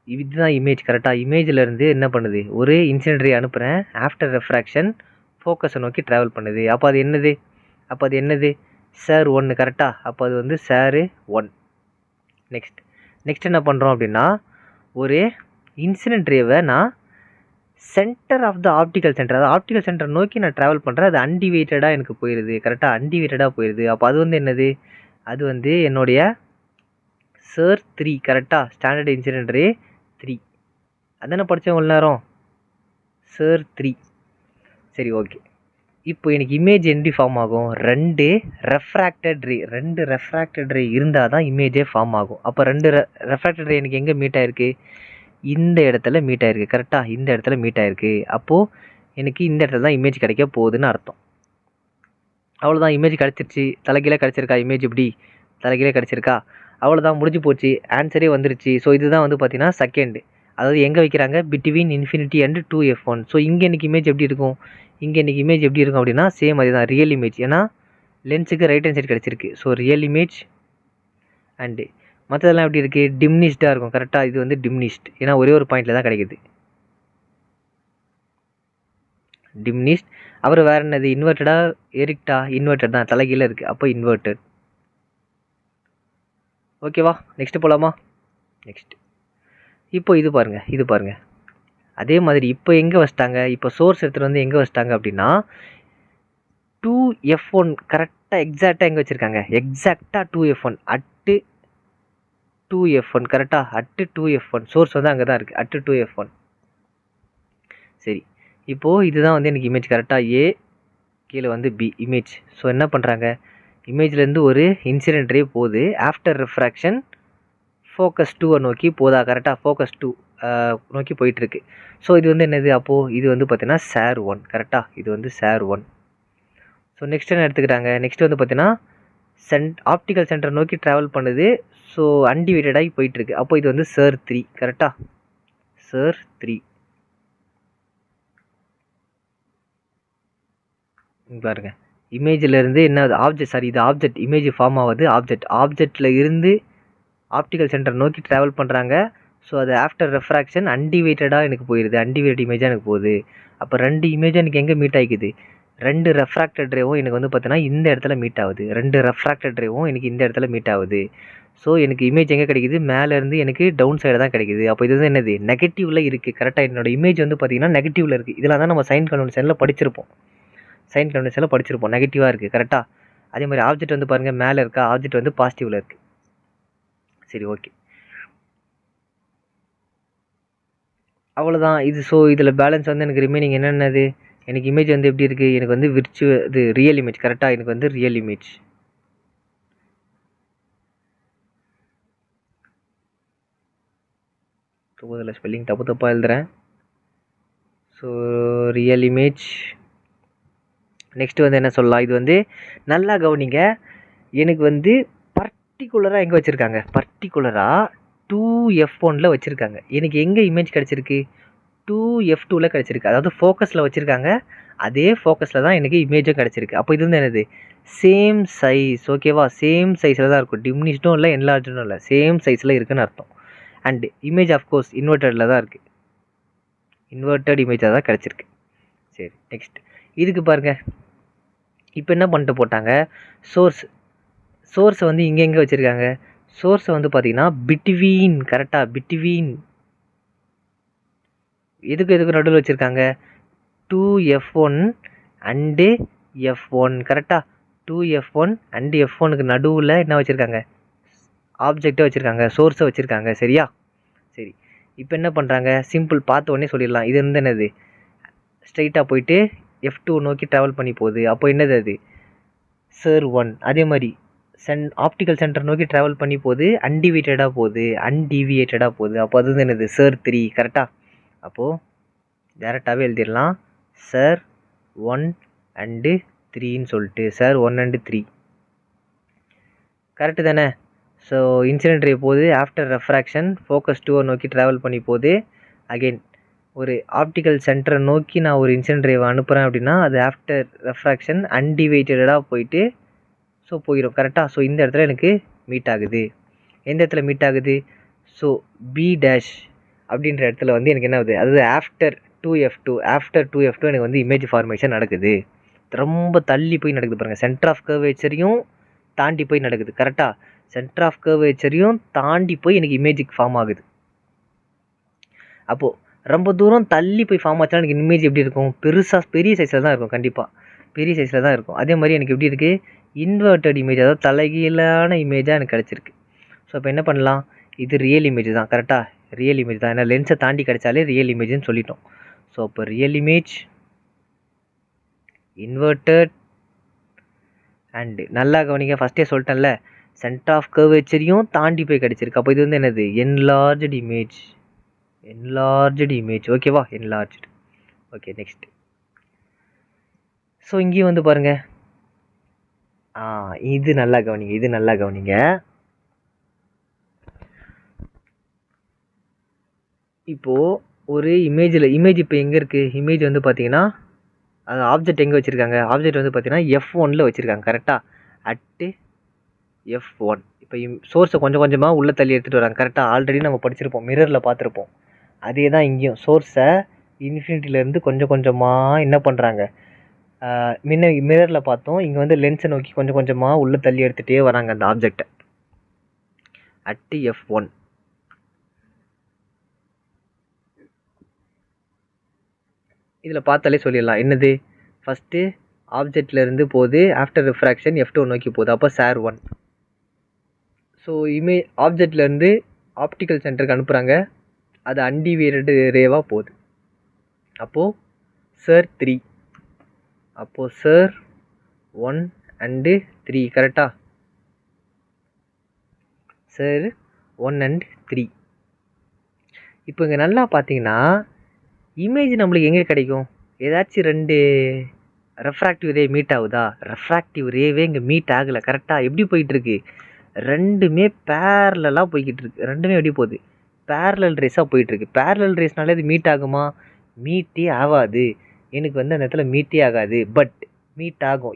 இதுதான் இமேஜ். கரெக்டாக இமேஜிலேருந்து என்ன பண்ணுது, ஒரு இன்சிடென்ட் ரே அனுப்புகிறேன், ஆஃப்டர் ரெஃப்ராக்ஷன் ஃபோக்கஸை நோக்கி ட்ராவல் பண்ணுது. அப்போ அது என்னது SIR 1. கரெக்டாக, அப்போ அது வந்து SIR 1. நெக்ஸ்ட் என்ன பண்ணுறோம் அப்படின்னா ஒரு இன்சிடென்ட் ரேவை நான் centre of the optical centre, அதாவது ஆப்டிக்கல் சென்டர் நோக்கி நான் ட்ராவல் பண்ணுறேன். அது அன்டிவேட்டடாக எனக்கு போயிடுது. கரெக்டாக அன்டிவேட்டடாக போயிடுது. அப்போ அது வந்து என்னது, அது வந்து என்னுடைய SIR 3. கரெக்டாக ஸ்டாண்டர்ட் இன்சிடென்ட் ரே 3 அதானே படித்தோம் இவ்வளோ நேரம், SIR 3. சரி, ஓகே. இப்போ எனக்கு இமேஜ் எப்படி ஃபார்ம் ஆகும், ரெண்டு ரெஃப்ராக்டட் ரே இருந்தால் தான் இமேஜே ஃபார்ம் ஆகும். அப்போ ரெண்டு ரெஃப்ராக்டட் ரே எனக்கு எங்கே மீட் ஆகிருக்கு, இந்த இடத்துல மீட் ஆகிருக்கு. கரெக்டாக இந்த இடத்துல மீட் ஆகிருக்கு. அப்போது எனக்கு இந்த இடத்துல தான் இமேஜ் கிடைக்க போகுதுன்னு அர்த்தம். அவ்வளோதான், இமேஜ் கிடச்சிருச்சு. தலைகீழே கிடச்சிருக்கா இமேஜ், இப்படி தலைகீழே கிடச்சிருக்கா, அவ்வளோதான், முடிஞ்சு போச்சு, ஆன்சரே வந்துருச்சு. ஸோ இதுதான் வந்து பார்த்தீங்கன்னா செகண்டு, அதாவது எங்கே வைக்கிறாங்க, between infinity and 2F1. So இங்கே எனக்கு இமேஜ் எப்படி இருக்கும், அப்படின்னா சேம் அதே தான், ரியல் இமேஜ். ஏன்னா லென்ஸுக்கு ரைட் ஹேண்ட் சைடு கிடச்சிருக்கு. So real image. அண்டு மற்றதெல்லாம் எப்படி இருக்குது, டிம்னிஷ்டாக இருக்கும். கரெக்டாக இது வந்து டிம்னிஷ்ட், ஏன்னா ஒரே ஒரு பாயிண்டில் தான் கிடைக்குது, டிம்னிஷ்ட். அப்புறம் வேறு என்னது, இன்வெர்ட்டடா எரிக்டா, இன்வெர்ட்டட் தான், தலைகீழ இருக்குது, அப்போ இன்வெர்ட்டட். ஓகேவா, நெக்ஸ்ட்டு போகலாமா. நெக்ஸ்ட் இப்போ இது பாருங்கள். அதே மாதிரி இப்போ எங்கே வச்சிட்டாங்க, இப்போ சோர்ஸ் எடுத்துகிட்டு வந்து எங்கே வச்சிட்டாங்க அப்படின்னா 2F1. கரெக்டாக எக்ஸாக்டாக எங்கே வச்சுருக்காங்க, எக்ஸாக்டாக 2F1, அட்டு 2F1. கரெக்டாக அட்டு 2F1. சோர்ஸ் வந்து அங்கே தான் இருக்குது, அட்டு 2F1. சரி, இப்போது இதுதான் வந்து எனக்கு இமேஜ். கரெக்டாக ஏ, கீழே வந்து பி இமேஜ். ஸோ என்ன பண்ணுறாங்க, இமேஜ்லேருந்து ஒரு இன்சிடென்ட் ரே போகுது. ஆஃப்டர் ரிஃப்ராக்ஷன் ஃபோக்கஸ் 2 நோக்கி போதா? கரெக்டாக ஃபோக்கஸ் 2 நோக்கி போயிட்டுருக்கு. ஸோ இது வந்து என்னது? அப்போது இது வந்து பார்த்தீங்கன்னா SAR 1. கரெக்டாக இது வந்து SAR 1. ஸோ நெக்ஸ்ட் என்ன எடுத்துக்கிட்டாங்க? நெக்ஸ்ட் வந்து பார்த்தீங்கன்னா ஆப்டிக்கல் சென்டர் நோக்கி ட்ராவல் பண்ணுது. ஸோ அன்டிவைட்டடாகி போயிட்டுருக்கு. அப்போ இது வந்து SIR 3. கரெக்டாக SIR 3 பாருங்க. இமேஜிலேருந்து என்ன ஆப்ஜெக்ட், சாரி இது ஆப்ஜெக்ட், இமேஜ் ஃபார்ம் ஆகுது. ஆப்ஜெக்டில் இருந்து ஆப்டிக்கல் சென்டர் நோக்கி ட்ராவல் பண்ணுறாங்க. ஸோ அது ஆஃப்டர் ரெஃப்ராக்ஷன் அன்டிவைட்டடாக எனக்கு போயிடுது. அன்டிவைட் இமேஜாக எனக்கு போகுது. அப்போ 2 இமேஜும் எனக்கு எங்கே மீட் ஆகிக்குது? 2 ரெஃப்ராக்டட் ரேவும் எனக்கு வந்து பார்த்தீங்கன்னா இந்த இடத்துல மீட் ஆகுது. 2 ரெஃப்ராக்டட் ரேவும் எனக்கு இந்த இடத்துல மீட் ஆகுது. ஸோ எனக்கு இமேஜ் எங்கே கிடைக்குது? மேலேருந்து எனக்கு டவுன் சைடு தான் கிடைக்குது. அப்போ இது வந்து என்னது? நெகட்டிவில் இருக்குது. கரெக்டாக என்னோட இமேஜ் வந்து பார்த்தீங்கன்னா நெகட்டிவில் இருக்குது. இதெல்லாம் தான் நம்ம சைன் கன்வென்ஷனில் படிச்சிருப்போம். நெகட்டிவாக இருக்குது. கரெக்டாக அதே மாதிரி ஆப்ஜெக்ட் வந்து பாருங்கள் மேலே இருக்கா? ஆப்ஜெக்ட் வந்து பாசிட்டிவில் இருக்குது. சரி, ஓகே, அவ்வளோதான் இது. ஸோ இதில் பேலன்ஸ் வந்து எனக்கு ரிமைனிங் என்னென்னது? எனக்கு இமேஜ் வந்து எப்படி இருக்குது? எனக்கு வந்து இது ரியல் இமேஜ். கரெக்டாக எனக்கு வந்து ரியல் இமேஜ். ஸோ இதில் ஸ்பெல்லிங் தப்பாக எழுதுகிறேன். So real image. நெக்ஸ்ட்டு வந்து என்ன சொல்லலாம்? இது வந்து நல்லா கவனிங்க. எனக்கு வந்து பர்டிகுலராக எங்கே வச்சுருக்காங்க? பர்டிகுலராக 2F1 வச்சுருக்காங்க. எனக்கு எங்கே இமேஜ் கிடச்சிருக்கு? 2F2 கிடச்சிருக்கு. அதாவது ஃபோக்கஸில் வச்சுருக்காங்க. அதே ஃபோக்கஸில் தான் எனக்கு இமேஜும் கிடச்சிருக்கு. அப்போ இது வந்து என்னது? Same size. ஓகேவா? சேம் சைஸில் தான் இருக்கும். டிமினிஷ்டும் இல்லை, என்லார்ஜும் இல்லை. சேம் சைஸில் இருக்குதுன்னு அர்த்தம். அண்டு இமேஜ் ஆஃப்கோர்ஸ் இன்வெர்ட்டடில் தான் இருக்குது. இன்வெர்ட்டட் இமேஜாக தான் கிடச்சிருக்கு. சரி, நெக்ஸ்ட் இதுக்கு பாருங்கள். இப்போ என்ன பண்ணிட்டு போட்டாங்க? சோர்ஸை வந்து இங்கே எங்கே வச்சுருக்காங்க? சோர்ஸை வந்து பார்த்தீங்கன்னா பிட்வீன், கரெக்டாக பிட்வீன் எதுக்கு நடுவில் வச்சுருக்காங்க? 2F1 and F1. கரெக்டாக 2F1 அண்டு F1க்கு நடுவில் என்ன வச்சுருக்காங்க? ஆப்ஜெக்டை வச்சுருக்காங்க, சோர்ஸை வச்சுருக்காங்க. சரியா? சரி, இப்போ என்ன பண்ணுறாங்க? சிம்பிள், பார்த்த உடனே சொல்லிடலாம். இது வந்து என்னது? ஸ்ட்ரைட்டாக போயிட்டு F2 நோக்கி ட்ராவல் பண்ணி போகுது. அப்போ என்னது அது? SIR 1. அதே மாதிரி ஆப்டிக்கல் சென்டர் நோக்கி ட்ராவல் பண்ணி போகுது. அன்டிவைட்டடாக போகுது. அப்போ அது வந்து என்னது? SIR 3. கரெக்டாக அப்போது டேரெக்டாகவே எழுதிடலாம். SIR 1 அண்டு 3ன்னு சொல்லிட்டு SIR 1 அண்டு 3. கரெக்டு தானே? ஸோ இன்சிடென்ட் ரே போகுது. ஆஃப்டர் ரெஃப்ராக்ஷன் ஃபோக்கஸ் 2 நோக்கி ட்ராவல் பண்ணி போகுது. அகெயின் ஒரு ஆப்டிக்கல் சென்டரை நோக்கி நான் ஒரு இன்சிடென்ட் ரேவை அனுப்புகிறேன் அப்படின்னா அது ஆஃப்டர் ரெஃப்ராக்ஷன் அன்டிவைட்டடாக போயிட்டு ஸோ போயிடும். கரெக்டாக? ஸோ இந்த இடத்துல எனக்கு மீட் ஆகுது. எந்த இடத்துல மீட் ஆகுது? ஸோ B டேஷ் அப்படின்ற இடத்துல வந்து எனக்கு என்ன ஆகுது? அதாவது ஆஃப்டர் 2F2 எனக்கு வந்து இமேஜ் ஃபார்மேஷன் நடக்குது. ரொம்ப தள்ளி போய் நடக்குது பாருங்கள். சென்டர் ஆஃப் கர்வேச்சரையும் தாண்டி போய் நடக்குது. கரெக்டாக சென்டர் ஆஃப் கர்வேச்சரையும் தாண்டி போய் எனக்கு இமேஜுக்கு ஃபார்ம் ஆகுது. அப்போது ரொம்ப தூரம் தள்ளி போய் ஃபார்ம் ஆச்சுன்னா எனக்கு இமேஜ் எப்படி இருக்கும்? பெரிய சைஸில் தான் இருக்கும். கண்டிப்பாக பெரிய சைஸில் தான் இருக்கும். அதே மாதிரி எனக்கு எப்படி இருக்குது? இன்வெர்ட்டட் இமேஜ், அதாவது தலைகீழான இமேஜாக எனக்கு கிடச்சிருக்கு. ஸோ இப்போ என்ன பண்ணலாம்? இது ரியல் இமேஜ் தான். கரெக்டாக ரியல் இமேஜ் தான். ஏன்னா லென்ஸை தாண்டி கிடைச்சாலே ரியல் இமேஜ்னு சொல்லிட்டோம். ஸோ அப்போ ரியல் இமேஜ், இன்வெர்ட்டட் அண்டு நல்லா கவனிங்க. ஃபஸ்ட்டே சொல்லிட்டேன்ல, சென்டர் ஆஃப் கர்வேச்சரையும் தாண்டி போய் கிடச்சிருக்கு. அப்போ இது வந்து என்னது? Enlarged image. ஓகேவா? என்லார்ஜ்டு. Okay, next. ஸோ இங்கேயும் வந்து பாருங்கள். இது நல்லா கவனிங்க. இப்போது ஒரு இமேஜ் இப்போ எங்கே இருக்குது? இமேஜ் வந்து பார்த்தீங்கன்னா அது ஆப்ஜெக்ட் எங்கே வச்சுருக்காங்க? ஆப்ஜெக்ட் வந்து பார்த்தீங்கன்னா F1 வச்சுருக்காங்க. கரெக்டாக அட்டு F1. இப்போ சோர்ஸை கொஞ்சம் கொஞ்சமாக உள்ளே தள்ளி எடுத்துகிட்டு வராங்க. கரெக்டாக ஆல்ரெடி நம்ம படிச்சிருப்போம், மிரரில் பார்த்துருப்போம். அதே தான் இங்கேயும் சோர்ஸை இன்ஃபினிட்டிலேருந்து கொஞ்சம் கொஞ்சமாக என்ன பண்ணுறாங்க? மிரரில் பார்த்தோம். இங்கே வந்து லென்ஸை நோக்கி கொஞ்சம் கொஞ்சமாக உள்ளே தள்ளி எடுத்துகிட்டே வராங்க அந்த ஆப்ஜெக்டை அட்டு F1. இதில் பார்த்தாலே சொல்லிடலாம் என்னது? ஃபஸ்ட்டு ஆப்ஜெக்ட்லேருந்து போகுது. ஆஃப்டர் ரிஃப்ராக்ஷன் F2 நோக்கி போகுது. அப்போ SAR 1. ஸோ ஆப்ஜெக்ட்லேருந்து ஆப்டிக்கல் சென்டருக்கு அனுப்புகிறாங்க. அது அன்டிவைட்டட் ரேவாக போகுது. அப்போது SIR 3. அப்போது SIR 1 அண்டு 3 கரெக்டா சார் 1 and 3. இப்போ இங்கே நல்லா பார்த்தீங்கன்னா இமேஜ் நம்மளுக்கு எங்கே கிடைக்கும்? ஏதாச்சும் 2 ரெஃப்ராக்டிவ் ரே மீட் ஆகுதா? ரெஃப்ராக்டிவ் ரேவே இங்கே மீட் ஆகலை. கரெக்டாக எப்படி போயிட்டுருக்கு? ரெண்டுமே பேரலாக போய்கிட்டு இருக்கு. ரெண்டுமே எப்படி போகுது? பேரலல் ரேஸாக போயிட்டுருக்கு. பேரலல் ரேஸ்னாலே அது மீட் ஆகுமா? மீட்டே ஆகாது. எனக்கு வந்து அந்த இடத்துல மீட்டே ஆகாது. பட் மீட் ஆகும்.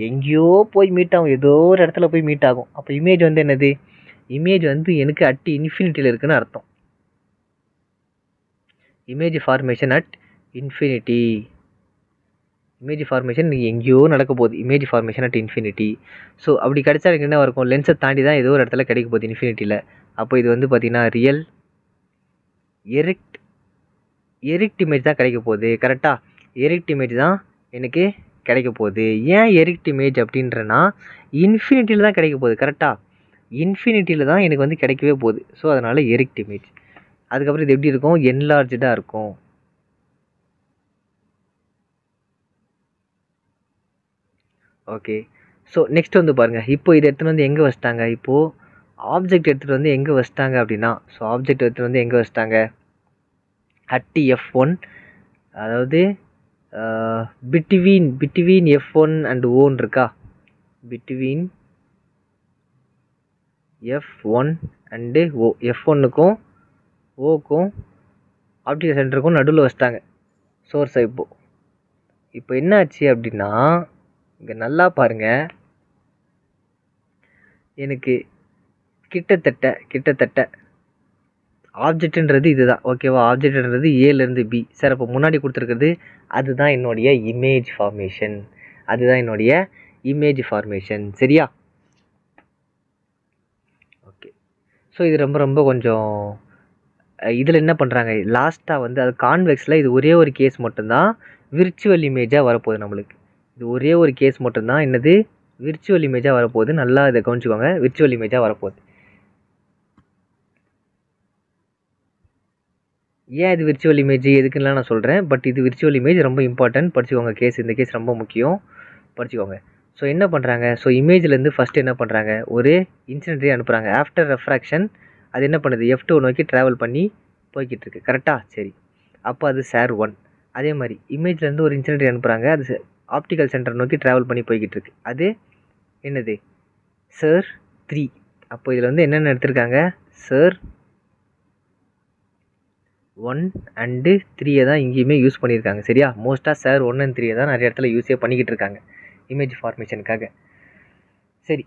எங்கேயோ போய் மீட் ஆகும். ஏதோ ஒரு இடத்துல போய் மீட் ஆகும். அப்போ இமேஜ் வந்து என்னது? இமேஜ் வந்து எனக்கு அட் இன்ஃபினிட்டியில் இருக்குன்னு அர்த்தம். Image formation at infinity. Image formation எங்கேயோ நடக்க போகுது. Image formation at infinity. So அப்படி கிடைச்சா எனக்கு என்ன இருக்கும்? லென்ஸை தாண்டி தான் ஏதோ ஒரு இடத்துல கிடைக்க போகுது இன்ஃபினிட்டியில். அப்போ இது வந்து பார்த்தீங்கன்னா ரியல் எரிக்ட் இமேஜ் தான் கிடைக்க போகுது. கரெக்டாக எரிக்ட் இமேஜ் தான் எனக்கு கிடைக்க போகுது. ஏன் எரிக்ட் இமேஜ் அப்படின்றனா இன்ஃபினிட்டியில் தான் கிடைக்க போகுது. கரெக்டாக இன்ஃபினிட்டியில் தான் எனக்கு வந்து கிடைக்கவே போகுது. ஸோ அதனால் எரிக்ட் இமேஜ். அதுக்கப்புறம் இது எப்படி இருக்கும்? என்லார்ஜாக இருக்கும். ஓகே. ஸோ நெக்ஸ்ட் வந்து பாருங்கள். இப்போ இதை எடுத்துகிட்டு வந்து எங்கே வச்சிட்டாங்க? இப்போது ஆப்ஜெக்ட் எடுத்துகிட்டு வந்து எங்கே வச்சிட்டாங்க அப்படின்னா, ஸோ ஆப்ஜெக்ட் எடுத்துகிட்டு வந்து எங்கே வச்சிட்டாங்க? அட் F1, அதாவது பிட்வீன் F1 அண்ட் ஓன்னு இருக்கா? Between F1 and O. F1க்கும் ஓக்கும் ஆப்டிகல் சென்டருக்கும் நடுவில் வச்சிட்டாங்க சோர்ஸை. இப்போ என்ன ஆச்சு அப்படின்னா, இங்கே நல்லா பாருங்கள், எனக்கு கிட்டத்தட்ட ஆப்ஜெக்ட்ன்றது இதுதான். ஓகேவா? ஆப்ஜெக்ட்ன்றது ஏலேருந்து பி. சார் அப்போ முன்னாடி கொடுத்துருக்குறது அதுதான் என்னுடைய இமேஜ் ஃபார்மேஷன். சரியா? ஓகே. ஸோ இது ரொம்ப கொஞ்சம் இதில் என்ன பண்ணுறாங்க லாஸ்ட்டாக வந்து அது கான்வெக்ஸில் இது ஒரே ஒரு கேஸ் மட்டும்தான் விர்ச்சுவல் இமேஜாக வரப்போகுது. நம்மளுக்கு இது ஒரே ஒரு கேஸ் மட்டும்தான் என்னது விர்ச்சுவல் இமேஜாக வரப்போகுது. நல்லா இதை கவனிச்சுக்கோங்க. விர்ச்சுவல் இமேஜாக வரப்போகுது. ஏன் இது விர்ச்சுவல் இமேஜ் எதுக்குன்னா நான் சொல்கிறேன். பட் இது விர்ச்சுவல் இமேஜ் ரொம்ப இம்பார்ட்டன்ட். படிச்சுக்கோங்க. இந்த கேஸ் ரொம்ப முக்கியம். படிச்சுக்கோங்க. ஸோ என்ன பண்ணுறாங்க? ஸோ இமேஜ்லேருந்து ஃபஸ்ட்டு என்ன பண்ணுறாங்க? ஒரு இன்சிடென்ட் ரே அனுப்புகிறாங்க. ஆஃப்டர் ரெஃப்ராக்ஷன் அது என்ன பண்ணுது? F2 நோக்கி ட்ராவல் பண்ணி போய்கிட்டு இருக்கு. கரெக்டாக? சரி. அப்போ அது சார் 1. அதே மாதிரி இமேஜ்லேருந்து ஒரு இன்சிடென்ட் ரே அனுப்புகிறாங்க. அது ஆப்டிக்கல் சென்டர் நோக்கி ட்ராவல் பண்ணி போய்கிட்டு இருக்கு. அது என்னது? சார் 3. அப்போ இதில் வந்து என்னென்ன எடுத்திருக்காங்க? சார் 1 அண்டு 3 தான் இங்கேயுமே யூஸ் பண்ணியிருக்காங்க. சரியா? மோஸ்ட்டாக சார் 1 and 3 தான் நிறைய இடத்துல யூஸே பண்ணிக்கிட்டு இருக்காங்க இமேஜ் ஃபார்மேஷனுக்காக. சரி,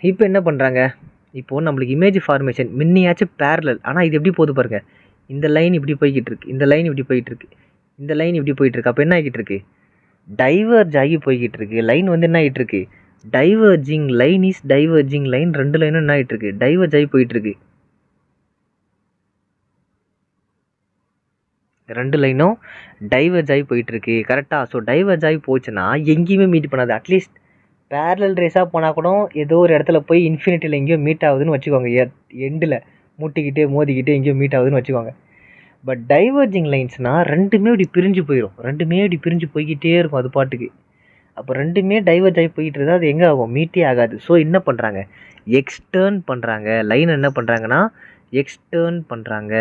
இப்போ என்ன பண்ணுறாங்க? இப்போது நம்மளுக்கு இமேஜ் ஃபார்மேஷன் முன்னையாச்சும் பேரலல். ஆனால் இது எப்படி போகுது பாருங்கள். இந்த லைன் இப்படி போய்கிட்டு இருக்கு. இந்த லைன் இப்படி போயிட்டு இருக்கு. அப்போ என்ன ஆகிட்டு இருக்கு? டைவர்ஜ் ஆகி போய்கிட்டு இருக்கு. லைன் வந்து என்ன ஆகிட்டு இருக்கு? Diverging line. 2 லைனும் என்ன ஆகிட்டு இருக்கு? டைவர்ஜ் ஆகி போயிட்டு இருக்கு. 2 லைனும் டைவர்ஜ் ஆகி போயிட்டுருக்கு. கரெக்டாக? ஸோ டைவர்ஜ் ஆகி போச்சுன்னா எங்கேயுமே மீட் பண்ணாது. அட்லீஸ்ட் பேரலல் ரேஸாக போனால் கூட ஏதோ ஒரு இடத்துல போய் இன்ஃபினிட்டியில் எங்கேயோ மீட் ஆகுதுன்னு வச்சுக்கோங்க. எண்டில் முட்டிக்கிட்டு மோதிக்கிட்டு எங்கேயோ மீட் ஆகுதுன்னு வச்சுக்கோங்க. பட் டைவர்ஜிங் லைன்ஸ்னால் ரெண்டுமே இப்படி பிரிஞ்சு போயிடும். ரெண்டுமே இப்படி பிரிஞ்சு போய்கிட்டே இருக்கும் அது பாட்டுக்கு. அப்போ ரெண்டுமே டைவர்ஜ் ஆகி போய்கிட்டு இருந்தால் அது எங்கே ஆகும்? மீட்டே ஆகாது. ஸோ என்ன பண்ணுறாங்க? எக்ஸ்டர்ன் பண்ணுறாங்க. லைன் என்ன பண்ணுறாங்கன்னா எக்ஸ்டர்ன் பண்ணுறாங்க.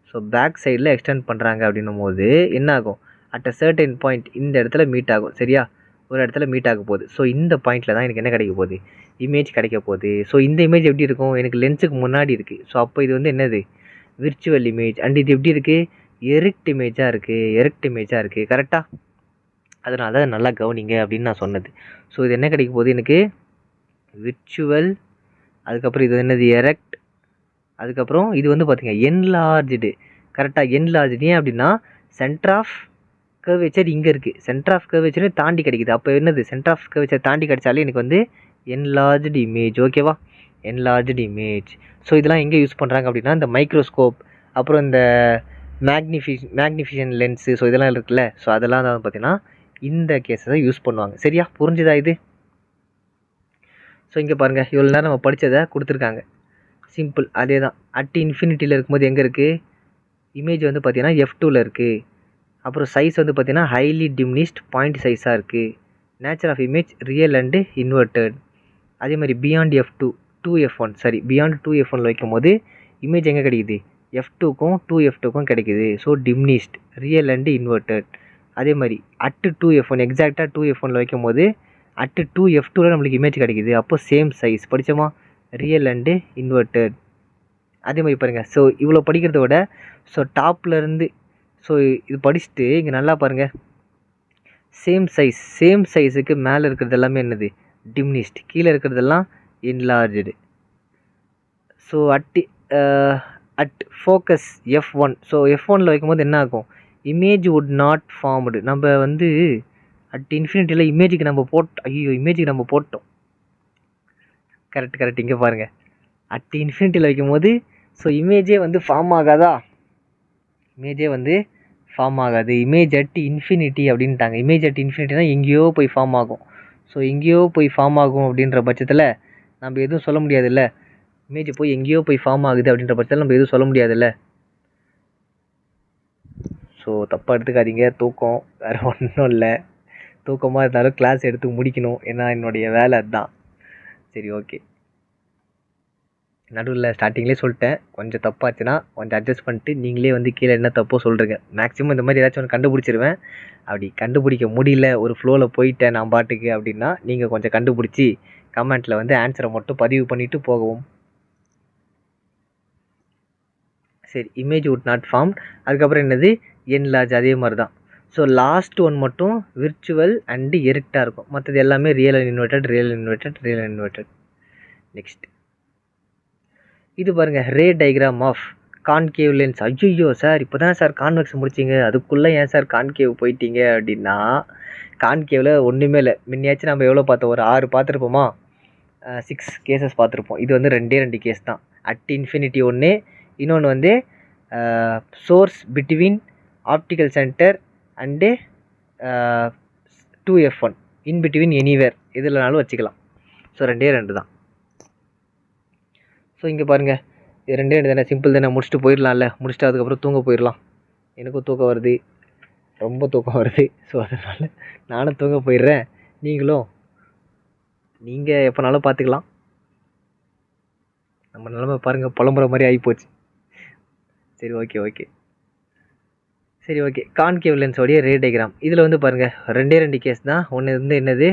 ஸோ பேக் சைடில் எக்ஸ்டெண்ட் பண்ணுறாங்க அப்படின்னும் போது என்ன ஆகும்? அட் அ சர்டன் பாயிண்ட் இந்த இடத்துல மீட் ஆகும். சரியா? ஒரு இடத்துல மீட் ஆக போகுது. ஸோ இந்த பாயிண்டில் தான் எனக்கு என்ன கிடைக்க போகுது? இமேஜ் கிடைக்க போகுது. ஸோ இந்த இமேஜ் எப்படி இருக்கும்? எனக்கு லென்ஸுக்கு முன்னாடி இருக்குது. ஸோ அப்போ இது வந்து என்னது? Virtual image. அண்ட் இது எப்படி இருக்குது? எரிக்ட் இமேஜாக இருக்குது. கரெக்டாக? அதனால தான் நல்லா கவனிங்க அப்படின்னு நான் சொன்னது. ஸோ இது என்ன கிடைக்க போகுது எனக்கு? விர்ச்சுவல். அதுக்கப்புறம் இது என்னது? எரெக்ட். அதுக்கப்புறம் இது வந்து பார்த்திங்க என்லார்ஜ்டு. கரெக்டாக? என்லார்ஜ்டு. ஏன் அப்படின்னா சென்டர் ஆஃப் கர்வேச்சர் இங்கே இருக்குது. சென்டர் ஆஃப் கர்வேச்சரை தாண்டி கிடைக்குது. அப்போ என்னது? சென்டர் ஆஃப் கர்வேச்சர் தாண்டி கிடைச்சாலே எனக்கு வந்து என்லார்ஜ்டு இமேஜ். ஓகேவா? Enlarged image. ஸோ இதெல்லாம் எங்கே யூஸ் பண்ணுறாங்க அப்படின்னா இந்த மைக்ரோஸ்கோப், அப்புறம் இந்த மேக்னிஃபிஷன் லென்ஸு, ஸோ இதெல்லாம் இருக்குல்ல. ஸோ அதெல்லாம் தான் பார்த்திங்கன்னா இந்த கேஸை தான் யூஸ் பண்ணுவாங்க. சரியா? புரிஞ்சுதா இது? ஸோ இங்கே பாருங்கள், இவ்வளோ நேரம் நம்ம படித்ததை கொடுத்துருக்காங்க. சிம்பிள் அதே தான். அட் இன்ஃபினிட்டியில் இருக்கும்போது எங்கே இருக்குது? இமேஜ் வந்து பார்த்திங்கன்னா F2ல் இருக்குது. அப்புறம் சைஸ் வந்து பார்த்திங்கன்னா ஹைலி டிமினிஷ்ட் பாயிண்ட் சைஸாக இருக்குது. Nature of image real and inverted. அதே மாதிரி beyond F2 2F1 sorry beyond 2F1 வைக்கும் போது இமேஜ் எங்கே கிடைக்குது, F2க்கும் 2F2க்கும் கிடைக்குது. So diminished real and inverted. அதே மாதிரி அட்டு 2F1 எக்ஸாக்டாக 2F1 வைக்கும் போது அட்டு 2F2ல நம்மளுக்கு இமேஜ் கிடைக்குது. அப்போ சேம் சைஸ் படித்தோமா, ரியல் அண்டு இன்வெர்டட். அதே மாதிரி பாருங்கள். ஸோ இவ்வளோ படிக்கிறத விட ஸோ டாப்லேருந்து ஸோ இது படிச்சுட்டு இங்கே நல்லா பாருங்கள், சேம் சைஸுக்கு மேலே இருக்கிறது எல்லாமே என்னது, டிம்னிஸ்ட். கீழே இருக்கிறதெல்லாம் enlarged. So at focus F1. So F1ல் வைக்கும்போது என்ன ஆகும், இமேஜ் வுட் நாட் ஃபார்ம்டு. நம்ம வந்து அட் இன்ஃபினிட்டியில் இமேஜுக்கு நம்ம போட்டோம். கரெக்ட் இங்கே பாருங்கள், அட் இன்ஃபினிட்டியில் வைக்கும்போது ஸோ இமேஜே வந்து ஃபார்ம் ஆகாதா, இமேஜ் அட் இன்ஃபினிட்டி அப்படின்ட்டாங்க. இமேஜ் அட் இன்ஃபினிட்டினா எங்கேயோ போய் ஃபார்ம் ஆகும். ஸோ எங்கேயோ போய் ஃபார்ம் ஆகும் அப்படின்ற பட்சத்தில் நம்ம எதுவும் சொல்ல முடியாதுல்ல, இமேஜ் போய் எங்கேயோ போய் ஃபார்ம் ஆகுது அப்படின்ற பட்சத்தில் நம்ம எதுவும் சொல்ல முடியாதுல்ல. ஸோ தப்பாக எடுத்துக்காதீங்க, தூக்கம் வேறு ஒன்றும் இல்லை. தூக்கமாக இருந்தாலும் கிளாஸ் எடுத்து முடிக்கணும், ஏன்னா என்னுடைய வேலை அதுதான். சரி ஓகே, நடுவில் ஸ்டார்டிங்லேயே சொல்லிட்டேன், கொஞ்சம் தப்பாச்சுன்னா கொஞ்சம் அட்ஜஸ்ட் பண்ணிட்டு நீங்களே வந்து கீழே என்ன தப்போ சொல்கிறீங்க. மேக்ஸிமம் இந்த மாதிரி ஏதாச்சும் ஒன்று கண்டுபிடிச்சிருவேன். அப்படி கண்டுபிடிக்க முடியல, ஒரு ஃப்ளோவில் போயிட்டேன் நான் பாட்டுக்கு அப்படின்னா நீங்கள் கொஞ்சம் கண்டுபிடிச்சி கமெண்ட்டில் வந்து ஆன்சரை மட்டும் பதிவு பண்ணிவிட்டு போகவும். சரி, இமேஜ் வுட் நாட் ஃபார்ம். அதுக்கப்புறம் என்னது, என்லார்ஜ். அதே மாதிரி தான். ஸோ லாஸ்ட் ஒன் மட்டும் விர்ச்சுவல் அண்டு எரிக்டாக இருக்கும், மற்றது எல்லாமே ரியல் அண்ட் இன்வெர்டட். நெக்ஸ்ட் இது பாருங்கள், ray diagram of concave lens. ஐயோ சார், இப்போ தான் சார் கான்வெக்ஸ் முடிச்சிங்க, அதுக்குள்ளே ஏன் சார் கான்கேவ் போயிட்டீங்க அப்படின்னா, கான்கேவில் ஒன்றுமே இல்லை. முன்னையாச்சும் நம்ம எவ்வளோ பார்த்தோம், ஒரு 6 பார்த்துருப்போமா, 6 கேசஸ் பார்த்துருப்போம். இது வந்து 2 கேஸ் தான். அட் இன்ஃபினிட்டி ஒன்று, இன்னொன்று வந்து source between optical centre and 2F1 in between anywhere, எதுலனாலும் வச்சுக்கலாம். ஸோ 2 தான். ஸோ இங்கே பாருங்கள், இது 2 தானே, சிம்பிள் தானே, முடிச்சுட்டு போயிடலாம்ல. முடிச்சுட்டு அதுக்கப்புறம் தூங்க போயிடலாம். எனக்கும் தூக்கம் வருது, ரொம்ப தூக்கம் வருது. ஸோ அதனால் நானும் தூங்க போயிடுறேன். நீங்கள் எப்போனாலும் பார்த்துக்கலாம். நம்ம நிலமை பாருங்கள், புலம்புற மாதிரி ஆகிப்போச்சு. சரி ஓகே, கான்கேவ் லென்ஸோடைய ரே டயக்ராம். இதில் வந்து பாருங்கள், 2 கேஸ் தான். ஒன்று வந்து என்னது,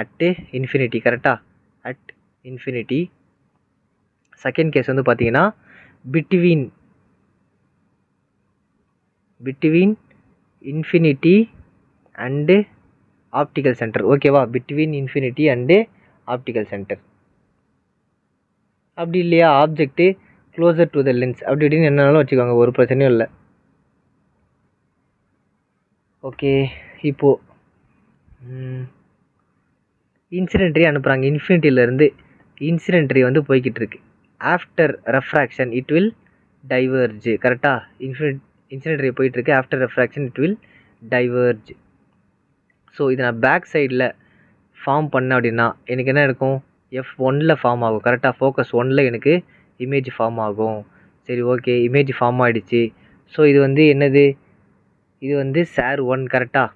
அட்டு இன்ஃபினிட்டி. கரெக்டாக, அட் இன்ஃபினிட்டி. செகண்ட் கேஸ் வந்து பார்த்தீங்கன்னா between infinity and optical centre. ஓகேவா, between infinity and optical centre. அப்படி இல்லையா, object closer to the lens, அப்படி இப்படின்னு என்னன்னாலும் வச்சுக்கோங்க, ஒரு பிரச்சனையும் இல்லை. ஓகே, இப்போது இன்சிடென்ட் ரே அனுப்புகிறாங்க. இன்ஃபினிட்டியிலேருந்து இன்சிடென்ட் ரே வந்து போய்கிட்டு இருக்கு. After refraction it will diverge. கரெக்டாக, இன்சிடென்ட் ரே போயிட்டுருக்கு. After refraction it will diverge. So இதை நான் பேக் சைடில் ஃபார்ம் பண்ணேன் அப்படின்னா எனக்கு என்ன இருக்கும், F1ல் ஃபார்ம் ஆகும். கரெக்டாக, ஃபோக்கஸ் 1ல் எனக்கு இமேஜ் ஃபார்ம் ஆகும். சரி ஓகே, இமேஜ் ஃபார்ம் ஆகிடுச்சு. ஸோ இது வந்து என்னது, இது வந்து SAR 1. கரெக்டாக,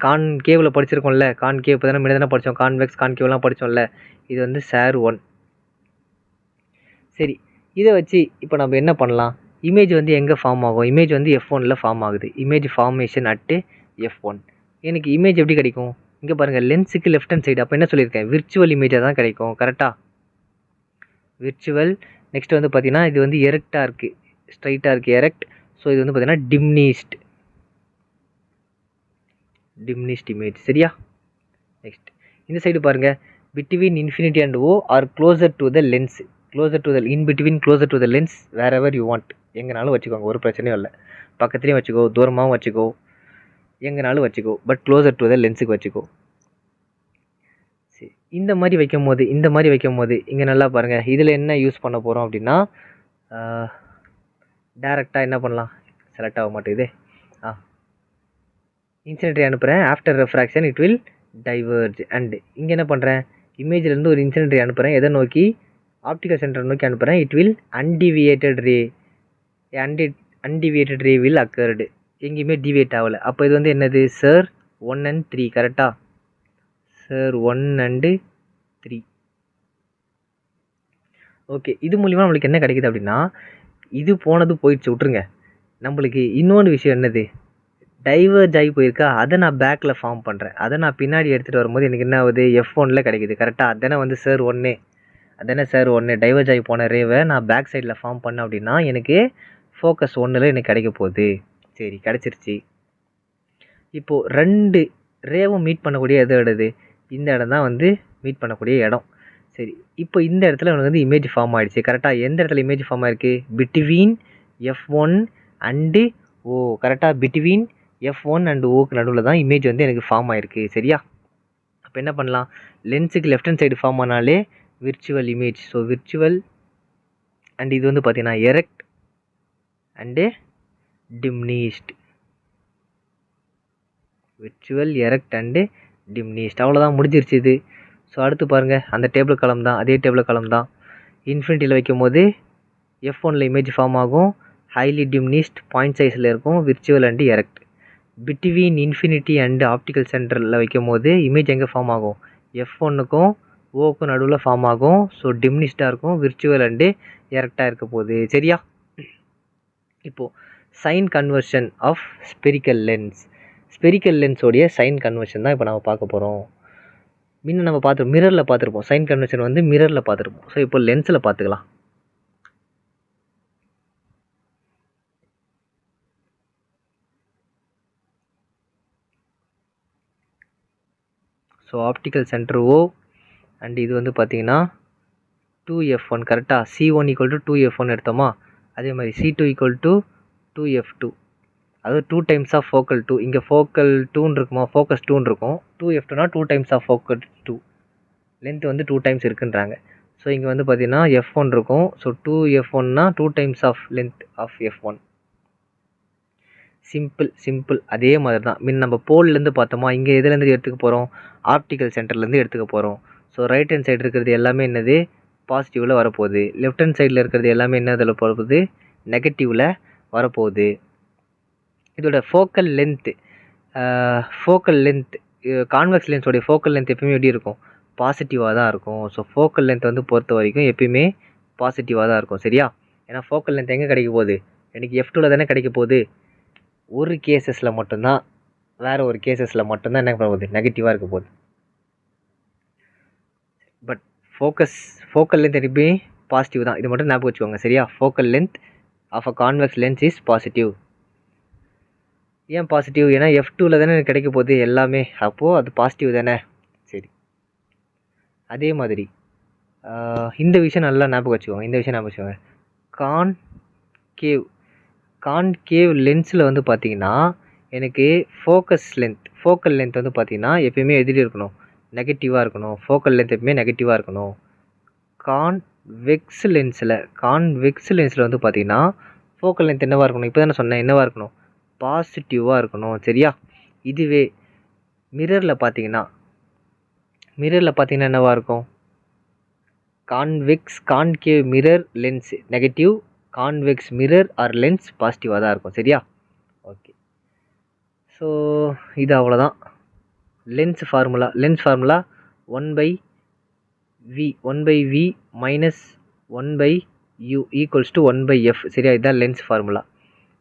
கான்கேவில் படிச்சிருக்கோம்ல, கான்கேவ் இப்போ தானே முன்னாடி தானே படித்தோம், கான்வெக்ஸ் கான்கேவ்லாம் படித்தோம்ல. இது வந்து SAR 1. சரி, இதை வச்சு இப்போ நம்ம என்ன பண்ணலாம், இமேஜ் வந்து எங்கே ஃபார்ம் ஆகும், இமேஜ் வந்து F1ல் ஃபார்ம் ஆகுது. Image formation at F1. எனக்கு இமேஜ் எப்படி கிடைக்கும், இங்கே பாருங்கள், லென்ஸுக்கு லெஃப்ட் ஹேண்ட் சைடு. அப்போ என்ன சொல்லியிருக்கேன், விர்ச்சுவல் இமேஜாக தான் கிடைக்கும். கரெக்டாக, விர்ச்சுவல். நெக்ஸ்ட் வந்து பார்த்தீங்கன்னா இது வந்து எரெக்டாக இருக்குது, ஸ்ட்ரைட்டாக இருக்குது, எரெக்ட். ஸோ இது வந்து பார்த்தீங்கன்னா டிம்னிஸ்ட் இமேஜ். சரியா, நெக்ஸ்ட் இந்த சைடு பாருங்கள், between infinity and O or closer to the lens. Closer to the lens wherever you want, எங்கேனாலும் வச்சுக்கோங்க, ஒரு பிரச்சனையும் இல்லை. பக்கத்துலேயும் வச்சுக்கோ, தூரமாகவும் வச்சுக்கோ, எங்கேனாலும் வச்சுக்கோ, பட் க்ளோசர் டு த லென்ஸுக்கு வச்சுக்கோ. சரி, இந்த மாதிரி வைக்கும் போது இங்கே நல்லா பாருங்கள், இதில் என்ன யூஸ் பண்ண போகிறோம் அப்படின்னா, டேரெக்டாக என்ன பண்ணலாம், செலக்ட் ஆக மாட்டேங்குது. இன்சிடென்ட் ரே அனுப்புகிறேன். After refraction it will diverge. And இங்கே என்ன பண்ணுறேன், இமேஜ்லேருந்து ஒரு இன்சிடென்ட் ரே அனுப்புகிறேன். எதை நோக்கி, ஆப்டிக்கல் சென்டர் நோக்கி அனுப்புகிறேன். It will undeviated ray will occur. எங்கேயுமே டிவியேட் ஆகலை. அப்போ இது வந்து என்னது, SAR 1 and 3. கரெக்டாக, சார் 1 அண்டு 3. ஓகே, இது மூலிமா நம்மளுக்கு என்ன கிடைக்குது அப்படின்னா, இது போனது போயிடுச்சு விட்ருங்க. நம்மளுக்கு இன்னொன்று விஷயம் என்னது, டைவர்ஜ் ஆகி போயிருக்கா, அதை நான் பேக்கில் ஃபார்ம் பண்ணுறேன். அதை நான் பின்னாடி எடுத்துகிட்டு வரும்போது எனக்கு என்ன ஆகுது, F1ல் கிடைக்குது. கரெக்டாக அதானே வந்து சார் 1 அதானே சார் 1 டைவர்ஜ் ஆகி போன ரேவை நான் பேக் சைடில் ஃபார்ம் பண்ணேன் அப்படின்னா எனக்கு ஃபோக்கஸ் 1ல் எனக்கு கிடைக்க போகுது. சரி, கிடச்சிருச்சு. இப்போது 2 ரேவும் மீட் பண்ணக்கூடிய எது இடது, இந்த இடம் தான் வந்து மீட் பண்ணக்கூடிய இடம். சரி, இப்போ இந்த இடத்துல எனக்கு வந்து இமேஜ் ஃபார்ம் ஆகிடுச்சு. கரெக்டாக எந்த இடத்துல இமேஜ் ஃபார்ம் ஆகிருக்கு, பிட்வீன் F1 அண்டு O. கரெக்டாக பிட்வீன் F1 அண்டு ஓக்கு நடுவில் தான் இமேஜ் வந்து எனக்கு ஃபார்ம் ஆகிருக்கு. சரியா, அப்போ என்ன பண்ணலாம், லென்ஸுக்கு லெஃப்ட் ஹேண்ட் சைடு ஃபார்ம் ஆனாலே virtual image. So virtual and இது வந்து பார்த்தீங்கன்னா erect and diminished. Virtual erect and diminished. அவ்வளோதான், முடிஞ்சிருச்சு இது. ஸோ அடுத்து பாருங்கள், அந்த டேபிள் காலம் தான், அதே டேபிள் காலம் தான். இன்ஃபினிட்டியில் வைக்கும் போது F1ல் இமேஜ் ஃபார்ம் ஆகும், ஹைலி டிம்னிஸ்ட் பாயிண்ட் சைஸில் இருக்கும், virtual and erect. Between infinity and optical சென்டரில் வைக்கும் போது இமேஜ் எங்கே ஃபார்ம் ஆகும், F1க்கும் ஓக்கும் நடுவில் ஃபார்ம் ஆகும். ஸோ டிம்னிஸ்டாக இருக்கும், விர்ச்சுவல் அண்டு எரெக்டாக இருக்க போகுது. சரியா, இப்போது sign convention of spherical lens. Spherical லென்ஸோடைய சைன் கன்வர்ஷன் தான் இப்போ நம்ம பார்க்க போகிறோம். முன்ன நம்ம பார்த்துருப்போம், மிரரில் பார்த்துருப்போம். சைன் கன்வர்ஷன் வந்து மிரரில் பார்த்துருப்போம். ஸோ இப்போ லென்ஸில் பார்த்துக்கலாம். So optical centre O and இது வந்து பார்த்தீங்கன்னா 2F1. கரெக்டாக C1 = 2F1 எடுத்தோமா, அதே மாதிரி C2 = 2F2. அதாவது 2 டைம்ஸ் ஆஃப் ஃபோக்கல் 2. இங்கே ஃபோக்கல் 2ன்னு இருக்குமா, ஃபோக்கஸ் 2ன்னு இருக்கும். 2F2னா 2 டைம்ஸ் ஆஃப் ஃபோக்கல் 2. லென்த் வந்து 2 டைம்ஸ் இருக்குன்றாங்க. ஸோ இங்கே வந்து பார்த்தீங்கன்னா F1 இருக்கும். ஸோ 2F1னா 2 times of length of F1. Simple. அதே மாதிரி தான் மீன் நம்ம போல்லேருந்து பார்த்தோமா, இங்கே எதுலேருந்து எடுத்துக்க போகிறோம், ஆப்டிக்கல் சென்டர்லேருந்து எடுத்துக்க போகிறோம். ஸோ ரைட் ஹேண்ட் சைடு இருக்கிறது எல்லாமே என்னது, பாசிட்டிவில் வரப்போகுது. லெஃப்ட் ஹேண்ட் சைடில் இருக்கிறது எல்லாமே என்னதில் போகுது, நெகட்டிவில் வரப்போகுது. இதோட ஃபோக்கல் லென்த்து கான்வெக்ஸ் லென்ஸோடைய ஃபோக்கல் லென்த் எப்பயுமே எப்படி இருக்கும், பாசிட்டிவாக தான் இருக்கும். ஸோ ஃபோக்கல் லென்த் வந்து பொறுத்த வரைக்கும் எப்பயுமே பாசிட்டிவாக தான் இருக்கும். சரியா, ஏன்னா ஃபோக்கல் லென்த் எங்கே கிடைக்க போகுது, எனக்கு F2ல் தானே கிடைக்க போகுது. ஒரு கேசஸில் மட்டும்தான், வேறு ஒரு கேசஸில் மட்டும்தான் என்ன பண்ண போகுது, நெகட்டிவாக இருக்க போகுது. பட் ஃபோக்கல் லென்த் எப்பயுமே பாசிட்டிவ் தான். இது மட்டும் ஞாபகம் வச்சுக்கோங்க. சரியா, focal length of a convex lens is positive. ஏன் பாசிட்டிவ், ஏன்னா F2ல் தானே எனக்கு கிடைக்க போகுது எல்லாமே, அப்போது அது பாசிட்டிவ் தானே. சரி, அதே மாதிரி இந்த விஷயம் நல்லா ஞாபகம் வச்சுக்கோங்க. கான்கேவ் லென்ஸில் வந்து பார்த்தீங்கன்னா எனக்கு ஃபோக்கல் லென்த் வந்து பார்த்தீங்கன்னா எப்பயுமே எதிரி இருக்கணும், நெகட்டிவாக இருக்கணும். ஃபோக்கல் லென்த் எப்பயுமே நெகட்டிவாக இருக்கணும். கான்வெக்ஸ் லென்ஸில் வந்து பார்த்தீங்கன்னா ஃபோக்கல் லென்த் என்னவாக இருக்கணும், இப்போ தானே சொன்னேன், என்னவாக இருக்கணும், பாசிட்டிவாக இருக்கணும். சரியா, இதுவே மிரரில் பார்த்தீங்கன்னா என்னவாக இருக்கும், concave mirror lens negative, convex mirror or lens பாசிட்டிவாக தான் இருக்கும். சரியா, ஓகே. ஸோ இது அவ்வளோதான். Lens formula 1/v minus 1/u = 1/f. சரியா, இதுதான் லென்ஸ் ஃபார்முலா.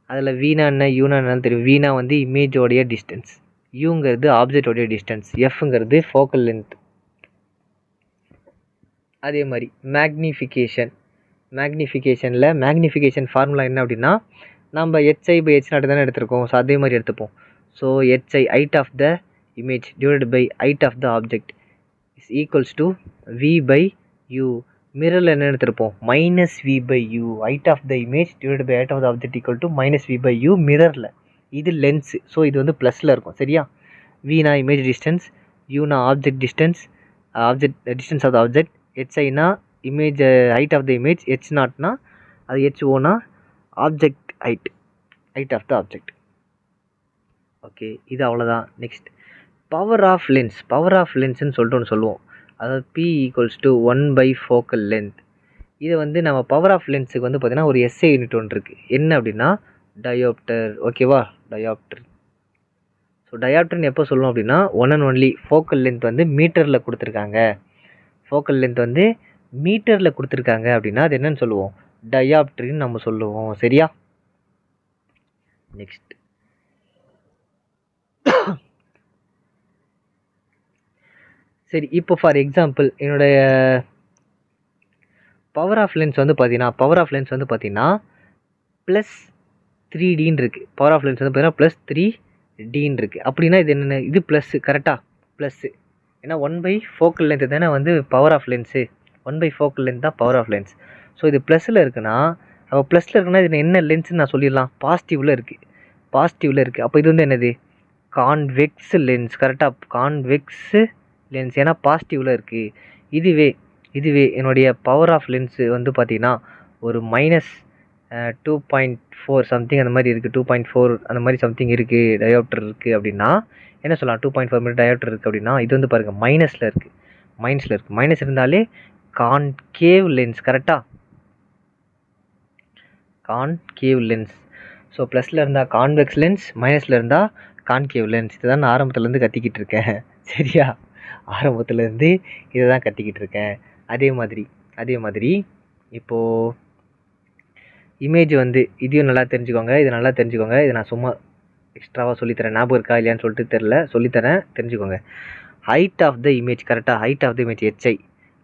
அதில் வீணா என்ன, யூனா என்னன்னு தெரியும். வீணா வந்து இமேஜோடைய டிஸ்டன்ஸ், யூங்கிறது ஆப்ஜெக்டோடைய டிஸ்டன்ஸ், எஃப்ங்கிறது ஃபோக்கல் லென்த். அதே மாதிரி மேக்னிஃபிகேஷன் ஃபார்முலா என்ன அப்படின்னா, நம்ம HI/H0 தானே எடுத்திருக்கோம். ஸோ அதே மாதிரி எடுத்துப்போம். So HI height of the image divided by height of the object is equals to V/U. மிரரில் என்ன எடுத்திருப்போம், -V/U. Height of the image divided by height of the object equal to -V/U மிரரில். இது லென்ஸு. ஸோ இது வந்து ப்ளஸில் இருக்கும். சரியா, Vனா இமேஜ் டிஸ்டன்ஸ், Uனா object distance of the object, HIனா image height of the image, H0னா அது HOனா object height of the object. Okay, இது அவ்வளோதான். நெக்ஸ்ட் பவர் ஆஃப் லென்ஸ்ன்னு சொல்லிட்டு ஒன்று சொல்லுவோம். அதாவது P = 1/4 ஃபோக்கல் லென்த். இதை வந்து நம்ம பவர் ஆஃப் லென்ஸுக்கு வந்து பார்த்திங்கன்னா ஒரு SI யூனிட் ஒன்று இருக்குது. என்ன அப்படின்னா டயோப்டர். ஓகேவா, டயோப்டர் ஸோ டயாப்டர்னு எப்போ சொல்லுவோம் அப்படின்னா one and only focal length வந்து மீட்டரில் கொடுத்துருக்காங்க. ஃபோக்கல் லென்த் வந்து மீட்டரில் கொடுத்துருக்காங்க அப்படின்னா அது என்னன்னு சொல்லுவோம், டயாப்டர்னு நம்ம சொல்லுவோம். சரியா? நெக்ஸ்ட் சரி, இப்போ ஃபார் எக்ஸாம்பிள் என்னுடைய பவர் ஆஃப் லென்ஸ் வந்து பார்த்தீங்கன்னா ப்ளஸ் 3Dன்னு இருக்குது. பவர் ஆஃப் லென்ஸ் வந்து பார்த்தீங்கன்னா ப்ளஸ் 3Dன்னு இருக்குது. அப்படின்னா இது என்னென்ன, இது ப்ளஸ்ஸு. கரெக்டாக? ப்ளஸ்ஸு. ஏன்னா 1/4 ஃபோக்கல் லென்த்து தானே வந்து power of lens. 1/4 focal length தான் பவர் ஆஃப் லென்ஸ். ஸோ இது ப்ளஸில் இருக்குன்னா, அப்போ ப்ளஸில் இருக்குன்னா இது என்ன லென்ஸ்ன்னு நான் சொல்லிடலாம், பாசிட்டிவில் இருக்குது. அப்போ இது வந்து என்னது, கான்வெக்ஸ் லென்ஸ். கரெக்டாக? கான்வெக்ஸு லென்ஸ். ஏன்னா பாசிட்டிவில் இருக்குது. இதுவே என்னுடைய பவர் ஆஃப் லென்ஸு வந்து பார்த்திங்கன்னா ஒரு -2.4 சம்திங் அந்த மாதிரி இருக்குது. 2.4 அந்த மாதிரி சம்திங் இருக்குது, டயோப்டர் இருக்குது அப்படின்னா என்ன சொல்லலாம், 2.4 மீட்டர் டயோப்டர் இருக்குது அப்படின்னா இது வந்து பாருங்கள் மைனஸில் இருக்குது. மைனஸ் இருந்தாலே கான்கேவ் லென்ஸ். கரெக்டாக? Concave lens. ஸோ ப்ளஸில் இருந்தால் கான்வெக்ஸ் லென்ஸ், மைனஸில் இருந்தால் கான்கேவ் லென்ஸ். இதை தான் நான் ஆரம்பத்துலேருந்து கத்திக்கிட்டு இருக்கேன். சரியா? ஆரம்பத்துலேருந்து இதை தான் கத்திக்கிட்டு இருக்கேன். அதே மாதிரி இப்போது இமேஜ் வந்து இதையும் நல்லா தெரிஞ்சுக்கோங்க, இதை நான் சும்மா எக்ஸ்ட்ராவாக சொல்லித்தரேன். ஞாபகம் இருக்கா இல்லையான்னு சொல்லிட்டு தெரில, சொல்லித்தரேன், தெரிஞ்சுக்கோங்க. Height of the image. கரெக்டாக? Height of the image HI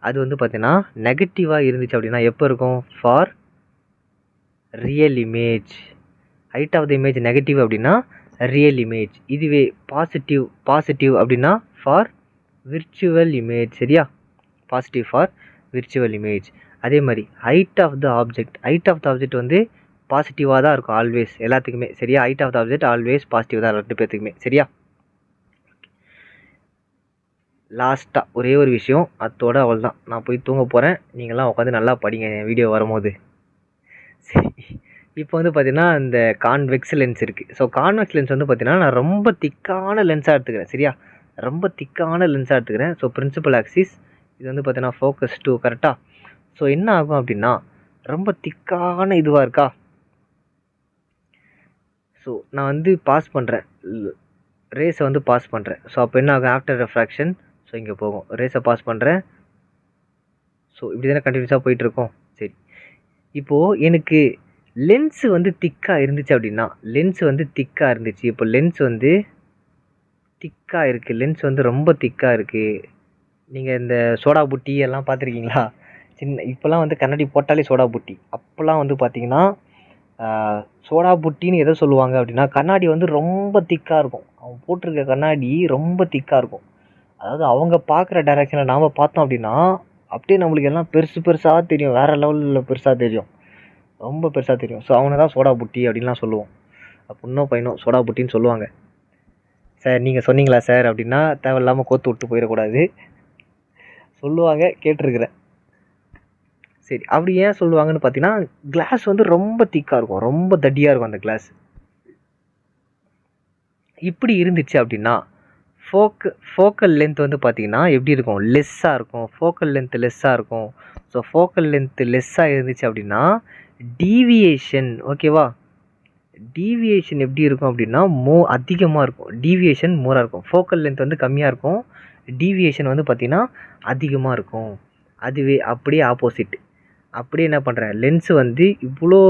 அது வந்து பார்த்தீங்கன்னா நெகட்டிவாக இருந்துச்சு அப்படின்னா எப்போ இருக்கும், for real image. Height of the image negative அப்படின்னா ரியல் இமேஜ். இதுவே பாசிட்டிவ் அப்படின்னா ஃபார் விர்ச்சுவல் இமேஜ். சரியா? Positive for virtual image. அதே மாதிரி ஹைட் ஆஃப் த ஆப்ஜெக்ட் வந்து பாசிட்டிவாக தான் இருக்கும் ஆல்வேஸ், எல்லாத்துக்குமே. சரியா? Height of the object always positive தான் ரெண்டு பேர்த்துக்குமே. சரியா? லாஸ்ட்டாக ஒரே ஒரு விஷயம், அதோட அவள் தான், நான் போய் தூங்க போகிறேன். நீங்களாம் உட்காந்து நல்லா படிங்க என் வீடியோ வரும்போது. சரி, இப்போ வந்து பார்த்தீங்கன்னா இந்த கான்வெக்ஸ் லென்ஸ் இருக்குது. ஸோ கான்வெக்ஸ் லென்ஸ் வந்து பார்த்தீங்கன்னா நான் ரொம்ப திக்கான லென்ஸாக எடுத்துக்கிறேன். சரியா? ரொம்ப திக்கான லென்ஸாக எடுத்துக்கிறேன். ஸோ பிரின்சிபல் ஆக்சிஸ் இது வந்து பார்த்தீங்கன்னா ஃபோக்கஸ் 2. கரெக்டாக? ஸோ என்ன ஆகும் அப்படின்னா ரொம்ப திக்கான இதுவாக இருக்கா. ஸோ நான் வந்து பாஸ் பண்ணுறேன், ரேஸை வந்து பாஸ் பண்ணுறேன். ஸோ அப்போ என்ன ஆகும், ஆஃப்டர் ரெஃப்ராக்ஷன் ஸோ இங்கே போகும், ரேஸை பாஸ் பண்ணுறேன். ஸோ இப்படி தானே கண்டினியூஸாக போயிட்டுருக்கோம். சரி, இப்போது எனக்கு லென்ஸு வந்து திக்காக இருந்துச்சு அப்படின்னா, இப்போ லென்ஸ் வந்து திக்காக இருக்குது, லென்ஸ் வந்து ரொம்ப திக்காக இருக்குது. நீங்கள் இந்த சோடா புட்டி எல்லாம் பார்த்துருக்கீங்களா? இப்போலாம் வந்து கண்ணாடி போட்டாலே சோடா புட்டி. அப்போல்லாம் வந்து பார்த்தீங்கன்னா சோடா புட்டின்னு எதை சொல்லுவாங்க அப்படின்னா, கண்ணாடி வந்து ரொம்ப திக்காக இருக்கும். அவன் போட்டிருக்க கண்ணாடி ரொம்ப திக்காக இருக்கும். அதாவது அவங்க பார்க்குற டைரெக்ஷனில் நாம் பார்த்தோம் அப்படின்னா அப்படியே நம்மளுக்கு எல்லாம் பெருசாக தெரியும், வேறு லெவலில் பெருசாக தெரியும், ரொம்ப பெருசாக தெரியும். ஸோ அவனை தான் சோடா புட்டி அப்படின்லாம் சொல்லுவோம். பொண்ணோ பையனோ சோடா புட்டின்னு சொல்லுவாங்க. சார் நீங்கள் சொன்னீங்களா சார் அப்படின்னா தேவையில்லாமல் கோத்து விட்டு போயிடக்கூடாது, சொல்லுவாங்க, கேட்டிருக்கிறேன். சரி, அப்படி ஏன் சொல்லுவாங்கன்னு பார்த்தீங்கன்னா கிளாஸ் வந்து ரொம்ப திக்காக இருக்கும், ரொம்ப தடியாக இருக்கும் அந்த கிளாஸ். இப்படி இருந்துச்சு அப்படின்னா ஃபோக்கல் லென்த் வந்து பார்த்தீங்கன்னா எப்படி இருக்கும், லெஸ்ஸாக இருக்கும். ஃபோக்கல் லென்த் லெஸ்ஸாக இருக்கும். ஸோ ஃபோக்கல் லென்த் லெஸ்ஸாக இருந்துச்சு அப்படின்னா டீவியேஷன், ஓகேவா, டீவியேஷன் எப்படி இருக்கும் அப்படின்னா அதிகமாக இருக்கும், டீவியேஷன் மோராக இருக்கும். ஃபோக்கல் லென்த் வந்து கம்மியாக இருக்கும், டீவியேஷன் வந்து பார்த்திங்கன்னா அதிகமாக இருக்கும். அதுவே அப்படியே ஆப்போசிட். அப்படியே என்ன பண்ணுறேன், லென்ஸு வந்து இவ்வளோ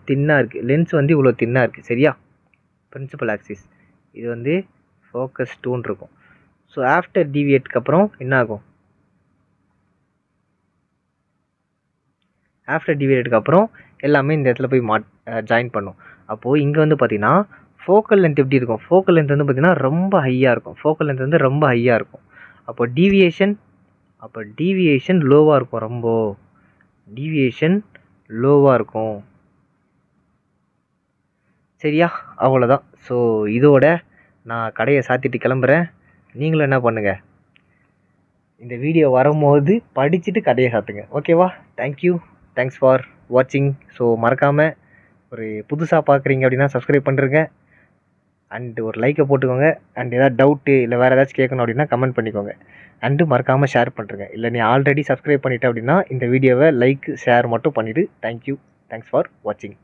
தின்னாக இருக்குது, சரியா? பிரின்சிபல் ஆக்சிஸ் இது வந்து ஃபோக்கஸ் 2 இருக்கும். ஸோ ஆஃப்டர் டீவியேட்டுக்கு அப்புறம் என்ன ஆகும், ஆஃப்டர் டீவியேட்டுக்கு அப்புறம் எல்லாமே இந்த இடத்துல போய் ஜாயின் பண்ணும். அப்போது இங்கே வந்து பார்த்திங்கன்னா ஃபோக்கல் லென்த் எப்படி இருக்கும், ஃபோக்கல் லென்த் வந்து பார்த்திங்கன்னா ரொம்ப ஹையாக இருக்கும். அப்போ டீவியேஷன் லோவாக இருக்கும், ரொம்ப டீவியேஷன் லோவாக இருக்கும். சரியா? அவ்வளோதான். ஸோ இதோட நான் கடையை சாத்திட்டு கிளம்புறேன். நீங்களும் என்ன பண்ணுங்கள், இந்த வீடியோ வரும்போது படிச்சுட்டு கடையை சாத்துங்க, ஓகேவா? தேங்க்ஸ் ஃபார் வாட்சிங். ஸோ மறக்காமல் ஒரு புதுசாக பார்க்குறீங்க அப்படின்னா சப்ஸ்கிரைப் பண்ணுறங்க, அண்டு ஒரு லைக்கை போட்டுக்கோங்க. அண்ட் ஏதாவது டவுட்டு இல்லை வேறு ஏதாச்சும் கேட்கணும் அப்படின்னா கமெண்ட் பண்ணிக்கோங்க. அண்டு மறக்காமல் ஷேர் பண்ணுறங்க. இல்லை நீ ஆல்ரெடி சப்ஸ்கிரைப் பண்ணிட்ட அப்படின்னா இந்த வீடியோவை லைக் ஷேர் மட்டும் பண்ணிவிடு. தேங்க்ஸ் ஃபார் வாட்சிங்.